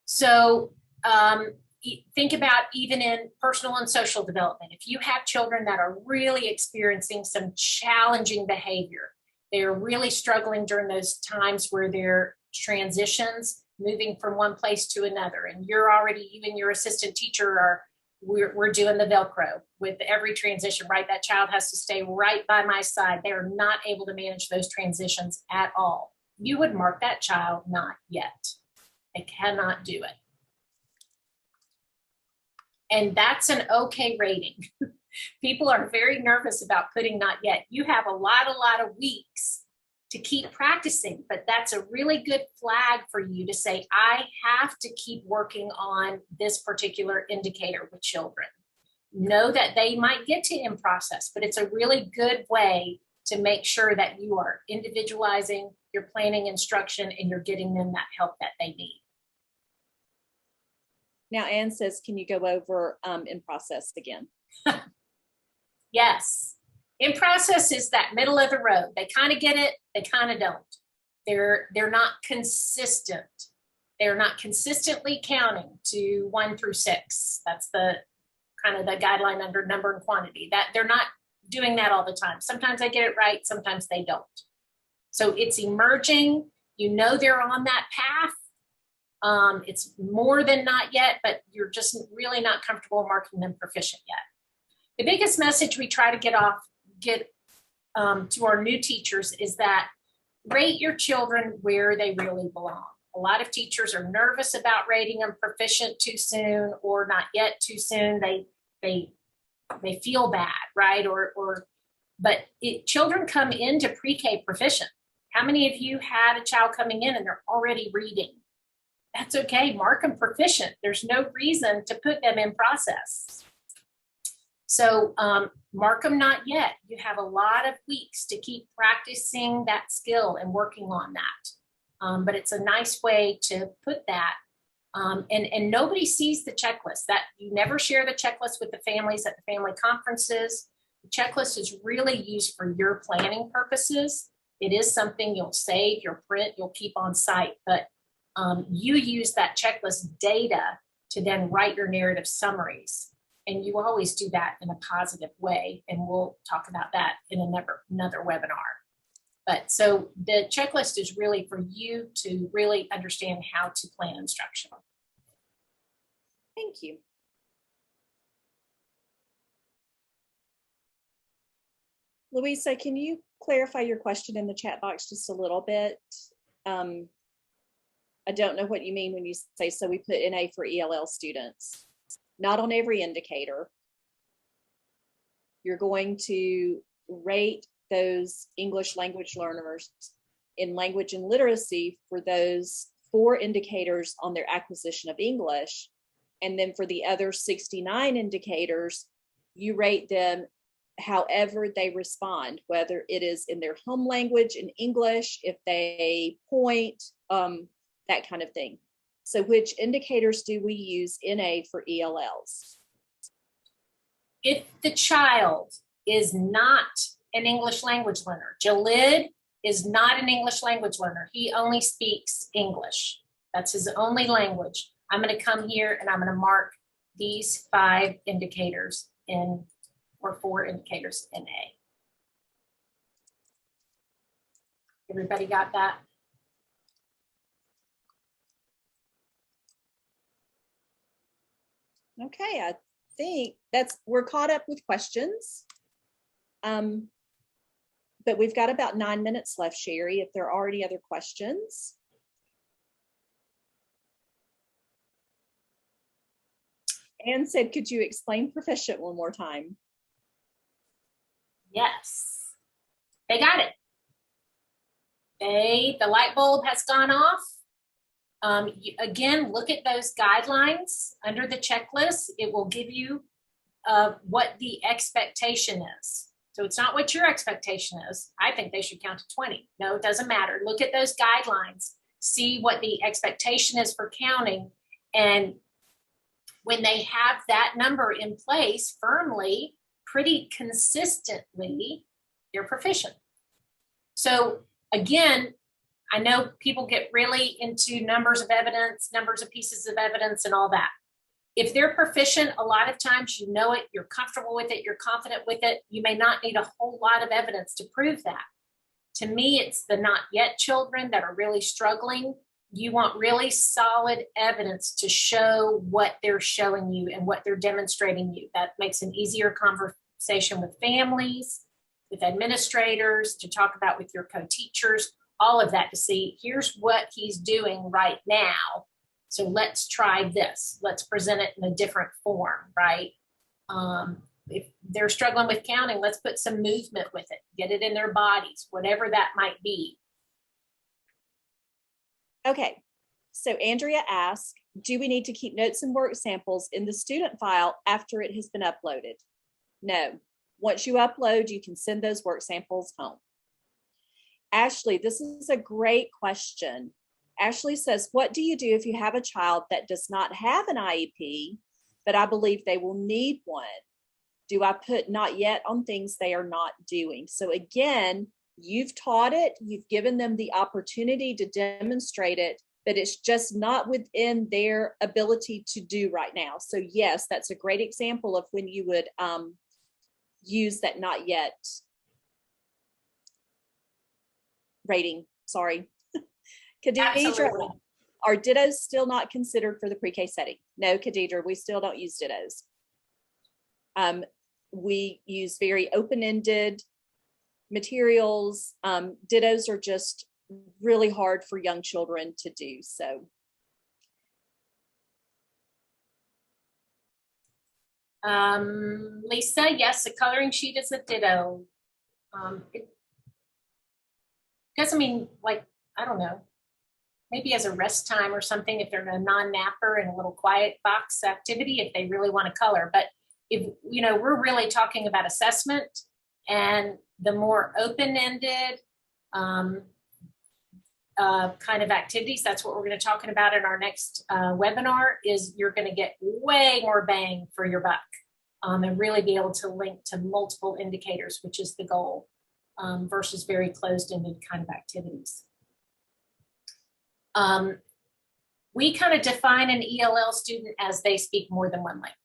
So think about even in personal and social development. If you have children that are really experiencing some challenging behavior, they're really struggling during those times where they're transitions, moving from one place to another, and you're already, even your assistant teacher we're doing the Velcro with every transition, right? That child has to stay right by my side. They're not able to manage those transitions at all. You would mark that child not yet. They cannot do it. And that's an okay rating. People are very nervous about putting not yet. You have a lot of weeks to keep practicing, but that's a really good flag for you to say, I have to keep working on this particular indicator with children. Know that they might get to in process, but it's a really good way to make sure that you are individualizing, you're planning instruction, and you're getting them that help that they need. Now, Anne says, can you go over in process again? Yes. In process is that middle of the road. They kind of get it, they kind of don't. They're not consistent. They're not consistently counting to 1 through 6. That's the kind of the guideline under number and quantity. That they're not doing that all the time. Sometimes they get it right, sometimes they don't. So it's emerging. You know they're on that path. It's more than not yet, but you're just really not comfortable marking them proficient yet. The biggest message we try to get to our new teachers is that rate your children where they really belong. A lot of teachers are nervous about rating them proficient too soon or not yet too soon. They feel bad, right? But children come into pre-K proficient. How many of you had a child coming in and they're already reading? That's okay, mark them proficient. There's no reason to put them in process. So mark them not yet. You have a lot of weeks to keep practicing that skill and working on that. But it's a nice way to put that. And nobody sees the checklist. That you never share the checklist with the families at the family conferences. The checklist is really used for your planning purposes. It is something you'll save, you'll print, you'll keep on site, but you use that checklist data to then write your narrative summaries. And you always do that in a positive way. And we'll talk about that in another webinar. But so the checklist is really for you to really understand how to plan instruction. Thank you. Louisa, can you clarify your question in the chat box just a little bit? I don't know what you mean when you say, so we put NA for ELL students. Not on every indicator. You're going to rate those English language learners in language and literacy for those 4 indicators on their acquisition of English. And then for the other 69 indicators, you rate them however they respond, whether it is in their home language in English, if they point, that kind of thing. So which indicators do we use NA for ELLs? If the child is not an English language learner, Jalid is not an English language learner. He only speaks English. That's his only language. I'm going to come here and I'm going to mark these 5 indicators in, or 4 indicators in A. Everybody got that? Okay, I think we're caught up with questions. But we've got about 9 minutes left, Sherry, if there are any other questions. Anne said, could you explain proficient one more time? Yes, they got it. The light bulb has gone off. Again, look at those guidelines under the checklist. It will give you what the expectation is. So it's not what your expectation is. I think they should count to 20. No, it doesn't matter. Look at those guidelines. See what the expectation is for counting. And when they have that number in place firmly, pretty consistently, they're proficient. So again, I know people get really into numbers of evidence, numbers of pieces of evidence and all that. If they're proficient, a lot of times you know it, you're comfortable with it, you're confident with it. You may not need a whole lot of evidence to prove that. To me, it's the not yet children that are really struggling. You want really solid evidence to show what they're showing you and what they're demonstrating you. That makes an easier conversation with families, with administrators, to talk about with your co-teachers, all of that, to see here's what he's doing right now. So let's try this. Let's present it in a different form, right? If they're struggling with counting, let's put some movement with it, get it in their bodies, whatever that might be. Okay, so Andrea asked, do we need to keep notes and work samples in the student file after it has been uploaded? No. Once you upload, you can send those work samples home. Ashley, this is a great question. Ashley says, what do you do if you have a child that does not have an IEP, but I believe they will need one? Do I put not yet on things they are not doing? So again, you've taught it, you've given them the opportunity to demonstrate it, but it's just not within their ability to do right now. So yes, that's a great example of when you would use that not yet rating, sorry. Khadidra, are dittos still not considered for the pre-K setting? No, Khadidra, we still don't use dittos. We use very open-ended materials. Dittos are just really hard for young children to do. So. Lisa, yes, a coloring sheet is a ditto. Doesn't mean like, I don't know, maybe as a rest time or something, if they're in a non-napper and a little quiet box activity, if they really want to color. But if, you know, we're really talking about assessment, and the more open-ended kind of activities, that's what we're going to talk about in our next webinar, is you're going to get way more bang for your buck, and really be able to link to multiple indicators, which is the goal, versus very closed-ended kind of activities. We kind of define an ELL student as they speak more than one language.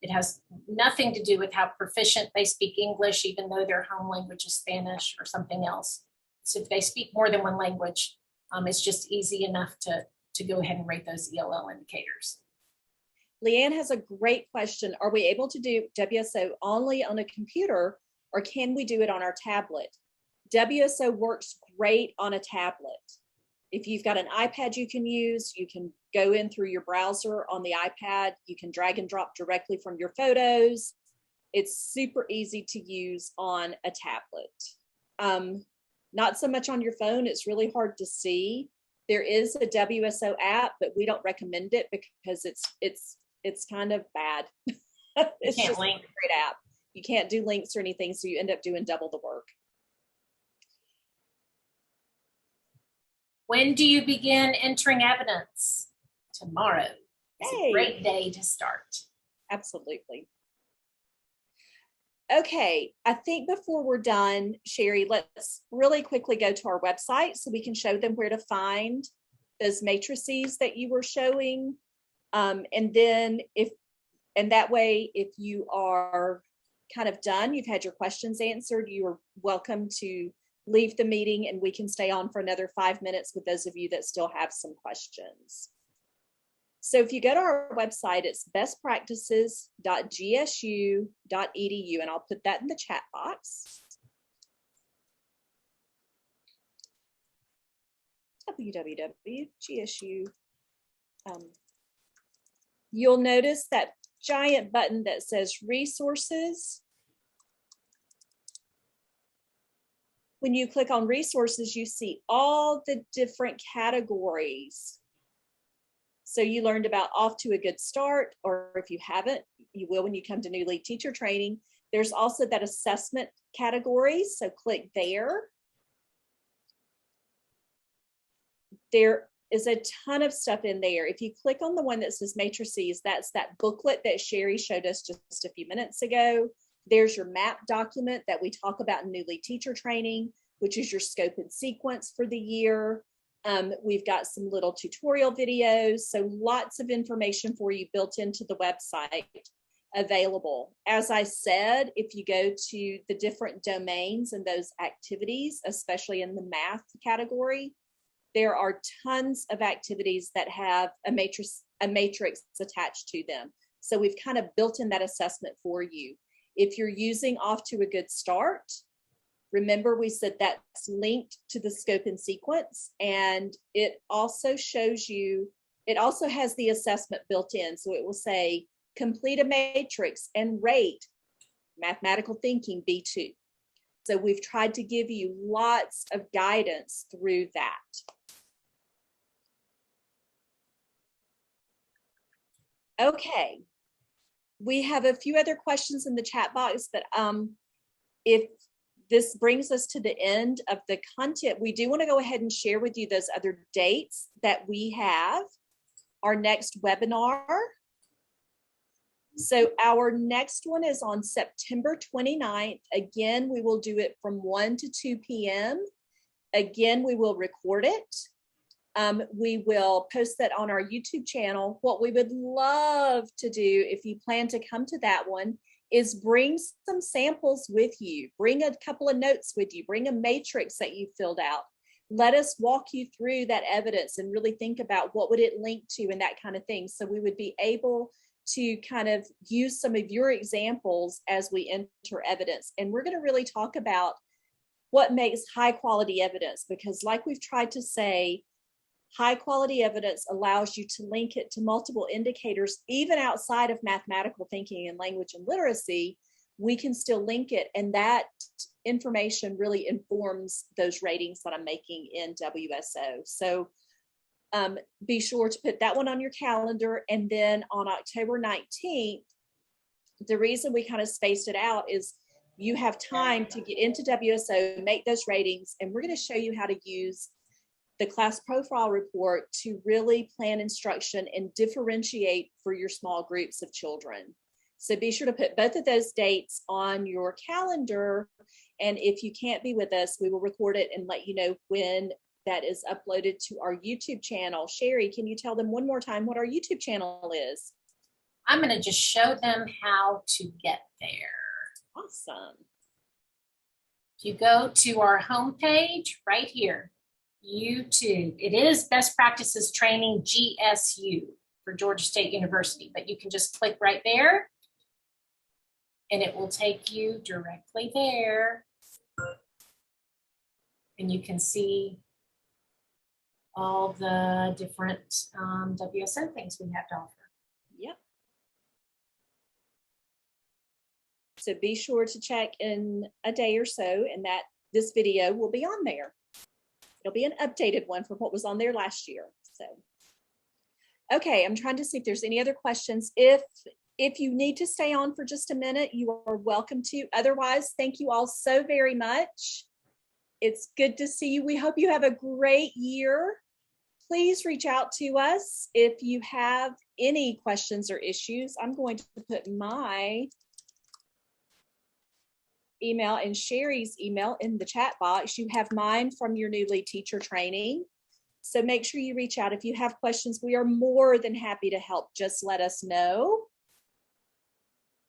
It has nothing to do with how proficient they speak English, even though their home language is Spanish or something else. So if they speak more than one language, it's just easy enough to go ahead and rate those ELL indicators. Leanne has a great question. Are we able to do WSO only on a computer, or can we do it on our tablet? WSO works great on a tablet. If you've got an iPad you can use, you can go in through your browser on the iPad. You can drag and drop directly from your photos. It's super easy to use on a tablet. Not so much on your phone. It's really hard to see. There is a WSO app, but we don't recommend it because it's kind of bad. It's can't just link. a great app. You can't do links or anything, so you end up doing double the work. When do you begin entering evidence? Tomorrow. It's a great day to start. Absolutely. Okay, I think before we're done, Sherry, let's really quickly go to our website so we can show them where to find those matrices that you were showing. And then that way, if you are kind of done, you've had your questions answered, you are welcome to leave the meeting and we can stay on for another 5 minutes with those of you that still have some questions. So if you go to our website, it's bestpractices.gsu.edu, and I'll put that in the chat box. www.gsu. You'll notice that giant button that says resources. When you click on resources, you see all the different categories. So you learned about Off to a Good Start, or if you haven't, you will when you come to New Lead Teacher Training. There's also that assessment category, so click there. There is a ton of stuff in there. If you click on the one that says matrices, that's that booklet that Sherry showed us just a few minutes ago. There's your map document that we talk about in New Lead Teacher Training, which is your scope and sequence for the year. We've got some little tutorial videos, so lots of information for you built into the website available. As I said, if you go to the different domains and those activities, especially in the math category, there are tons of activities that have a matrix attached to them. So we've kind of built in that assessment for you. If you're using Off to a Good Start, remember we said that's linked to the scope and sequence, and it also shows you, it also has the assessment built in. So it will say, complete a matrix and rate mathematical thinking B2. So we've tried to give you lots of guidance through that. Okay. We have a few other questions in the chat box, but if this brings us to the end of the content, we do want to go ahead and share with you those other dates that we have. Our next webinar. So our next one is on September 29th. Again, we will do it from 1 to 2 p.m. Again, we will record it. We will post that on our YouTube channel. What we would love to do, if you plan to come to that one, is bring some samples with you. Bring a couple of notes with you. Bring a matrix that you filled out. Let us walk you through that evidence and really think about what would it link to and that kind of thing. So we would be able to kind of use some of your examples as we enter evidence. And we're going to really talk about what makes high quality evidence, because like we've tried to say, high quality evidence allows you to link it to multiple indicators, even outside of mathematical thinking and language and literacy. We can still link it, and that information really informs those ratings that I'm making in WSO. So be sure to put that one on your calendar. And then on October 19th, the reason we kind of spaced it out is you have time to get into WSO, make those ratings, and we're going to show you how to use the class profile report to really plan instruction and differentiate for your small groups of children. So be sure to put both of those dates on your calendar. And if you can't be with us, we will record it and let you know when that is uploaded to our YouTube channel. Sherry, can you tell them one more time what our YouTube channel is? I'm going to just show them how to get there. Awesome. If you go to our homepage right here, YouTube, it is Best Practices Training GSU for Georgia State University, but you can just click right there and it will take you directly there. And you can see all the different WSO things we have to offer. Yep. So be sure to check in a day or so, and that this video will be on there. It'll be an updated one from what was on there last year. So, okay, I'm trying to see if there's any other questions. If you need to stay on for just a minute, you are welcome to. Otherwise, thank you all so very much. It's good to see you. We hope you have a great year. Please reach out to us if you have any questions or issues. I'm going to put my email and Sherry's email in the chat box. You have mine from your new lead teacher training. So make sure you reach out if you have questions. We are more than happy to help. Just let us know.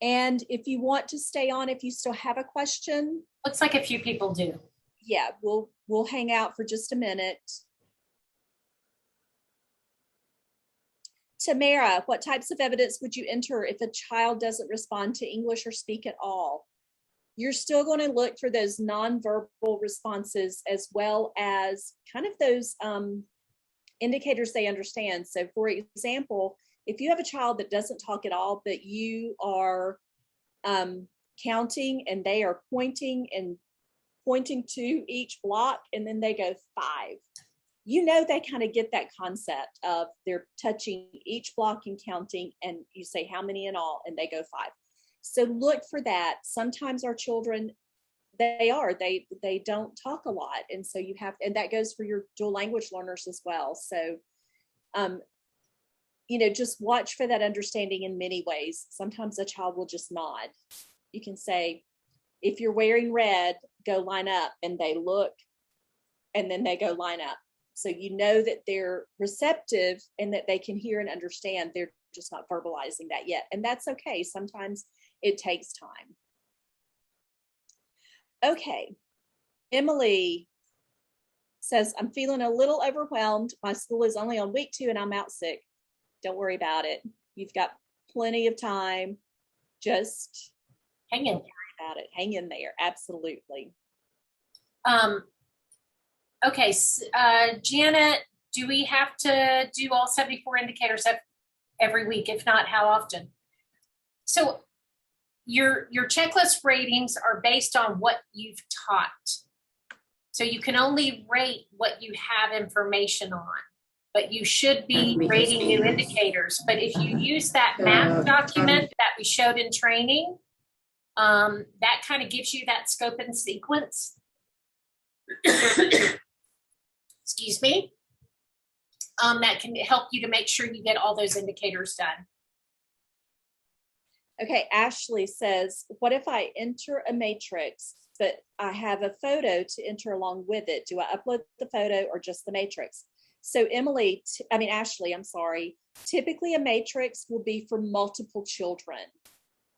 And if you want to stay on, if you still have a question. Looks like a few people do. Yeah, we'll hang out for just a minute. Tamara, what types of evidence would you enter if a child doesn't respond to English or speak at all? You're still going to look for those nonverbal responses as well as kind of those indicators they understand. So for example, if you have a child that doesn't talk at all, but you are counting and they are pointing to each block and then they go 5. You know, they kind of get that concept of they're touching each block and counting, and you say how many in all, and they go 5. So look for that. Sometimes our children, they don't talk a lot. And so you have, and that goes for your dual language learners as well. So, you know, just watch for that understanding in many ways. Sometimes a child will just nod. You can say, if you're wearing red, go line up, and they look, and then they go line up. So you know that they're receptive and that they can hear and understand. They're just not verbalizing that yet. And that's okay. Sometimes it takes time. Okay. Emily says, I'm feeling a little overwhelmed. My school is only on week 2 and I'm out sick. Don't worry about it. You've got plenty of time. Just hang in there. About it. Hang in there. Absolutely. Okay, Janet, do we have to do all 74 indicators every week? If not, how often? So your checklist ratings are based on what you've taught. So you can only rate what you have information on, but you should be rating new indicators. But if you use that map document that we showed in training, that kind of gives you that scope and sequence. Excuse me. That can help you to make sure you get all those indicators done. Okay, Ashley says, what if I enter a matrix, but I have a photo to enter along with it? Do I upload the photo or just the matrix? So Ashley, I'm sorry. Typically a matrix will be for multiple children.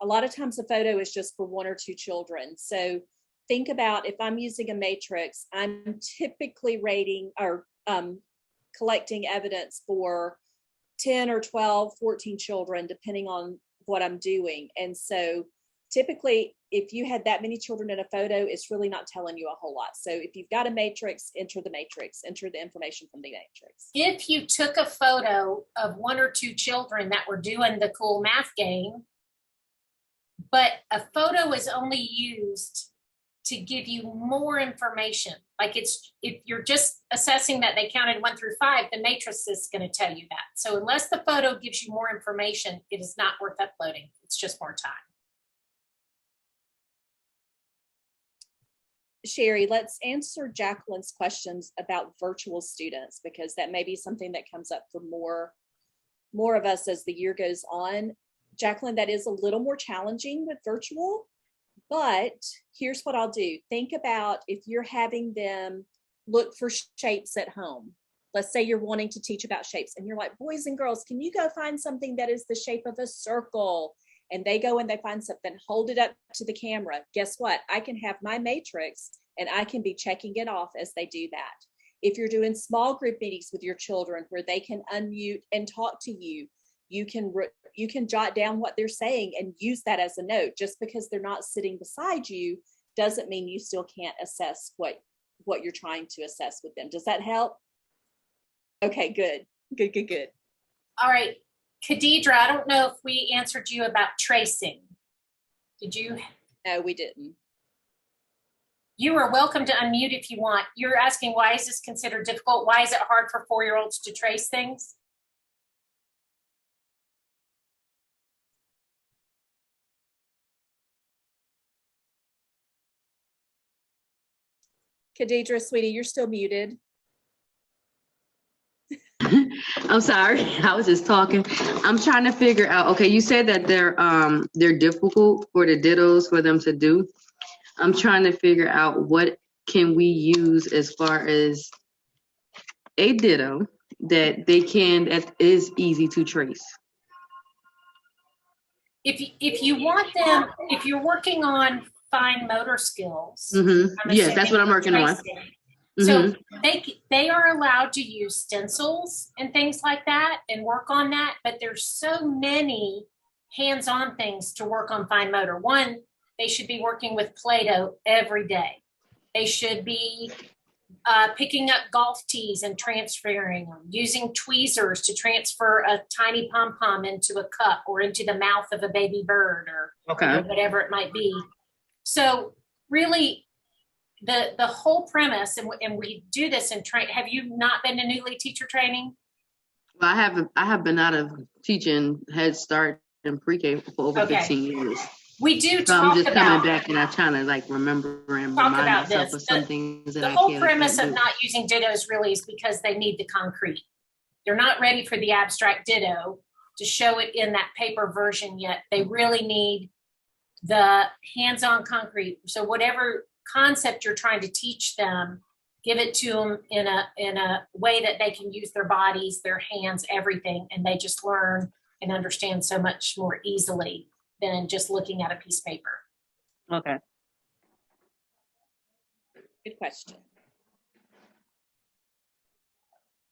A lot of times a photo is just for 1 or 2 children. So think about, if I'm using a matrix, I'm typically rating or collecting evidence for 10 or 12, 14 children, depending on what I'm doing. And so typically, if you had that many children in a photo, it's really not telling you a whole lot. So if you've got a matrix, enter the matrix, enter the information from the matrix. If you took a photo of 1 or 2 children that were doing the cool math game, but a photo is only used to give you more information. Like if you're just assessing that they counted 1 through 5, the matrix is going to tell you that. So unless the photo gives you more information, it is not worth uploading. It's just more time. Sherry, let's answer Jacqueline's questions about virtual students, because that may be something that comes up for more of us as the year goes on. Jacqueline, that is a little more challenging with virtual, but here's what I'll do. Think about if you're having them look for shapes at home. Let's say you're wanting to teach about shapes and you're like, boys and girls, can you go find something that is the shape of a circle? And they go and they find something, hold it up to the camera. Guess what? I can have my matrix and I can be checking it off as they do that. If you're doing small group meetings with your children where they can unmute and talk to you, you can jot down what they're saying and use that as a note. Just because they're not sitting beside you doesn't mean you still can't assess what you're trying to assess with them. Does that help? Okay, good. All right, Khadidra, I don't know if we answered you about tracing. Did you? No, we didn't. You are welcome to unmute if you want. You're asking, why is this considered difficult? Why is it hard for 4-year-olds to trace things? Khadidra, sweetie, you're still muted. I'm sorry, I was just talking. I'm trying to figure out, okay, you said that they're difficult for the dittos for them to do. I'm trying to figure out what can we use as far as a ditto that is easy to trace. If you want them, if you're working on fine motor skills. Yes, that's what I'm working on. So they are allowed to use stencils and things like that and work on that, but there's so many hands-on things to work on fine motor. One, they should be working with Play-Doh every day. They should be picking up golf tees and transferring them, using tweezers to transfer a tiny pom-pom into a cup or into the mouth of a baby bird or whatever it might be. So really, the whole premise, and we do this in train. Have you not been to Newly teacher training? Well, I have been out of teaching Head Start and pre-K for over 15 years. We do so I'm just coming back and I'm trying to like remember and remind myself of some things that I can't. The whole premise of not using dittos really is because they need the concrete. They're not ready for the abstract ditto to show it in that paper version yet. They really need the hands-on concrete. So whatever concept you're trying to teach them, give it to them in a way that they can use their bodies, their hands, everything, and they just learn and understand so much more easily than just looking at a piece of paper. Okay. Good question.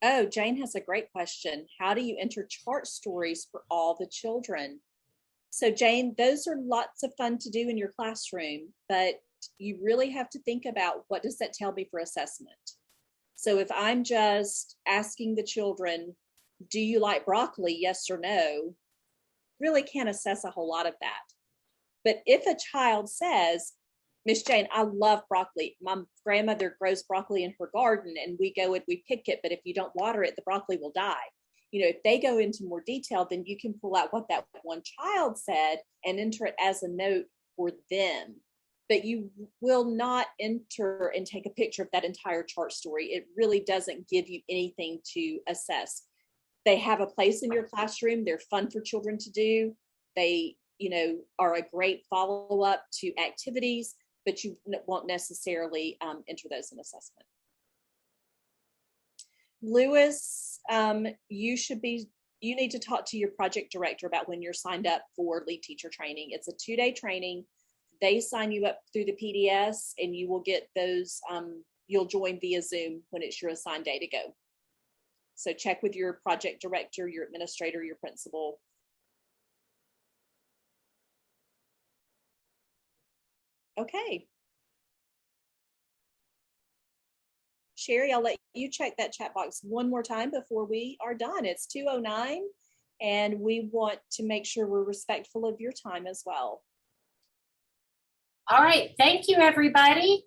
Oh, Jane has a great question. How do you enter chart stories for all the children? So Jane, those are lots of fun to do in your classroom, but you really have to think about, what does that tell me for assessment? So if I'm just asking the children, do you like broccoli, yes or no, really can't assess a whole lot of that. But if a child says, Miss Jane, I love broccoli. My grandmother grows broccoli in her garden and we go and we pick it, but if you don't water it, the broccoli will die. You know, if they go into more detail, then you can pull out what that one child said and enter it as a note for them. But you will not enter and take a picture of that entire chart story. It really doesn't give you anything to assess. They have a place in your classroom. They're fun for children to do. They, you know, are a great follow-up to activities, but you won't necessarily enter those in assessment. Lewis, you need to talk to your project director about when you're signed up for lead teacher training. It's a 2-day training. They sign you up through the PDS and you will get those, you'll join via Zoom when it's your assigned day to go. So check with your project director, your administrator, your principal. Okay. Sherry, I'll let you check that chat box one more time before we are done. It's 2:09 and we want to make sure we're respectful of your time as well. All right, thank you, everybody.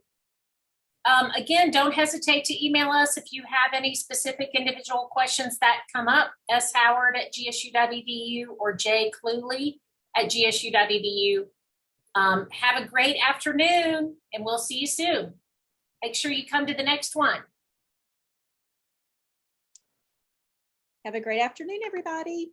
Again, don't hesitate to email us if you have any specific individual questions that come up, showard@gsu.edu or jclewley@gsu.edu. Have a great afternoon, and we'll see you soon. Make sure you come to the next one. Have a great afternoon, everybody.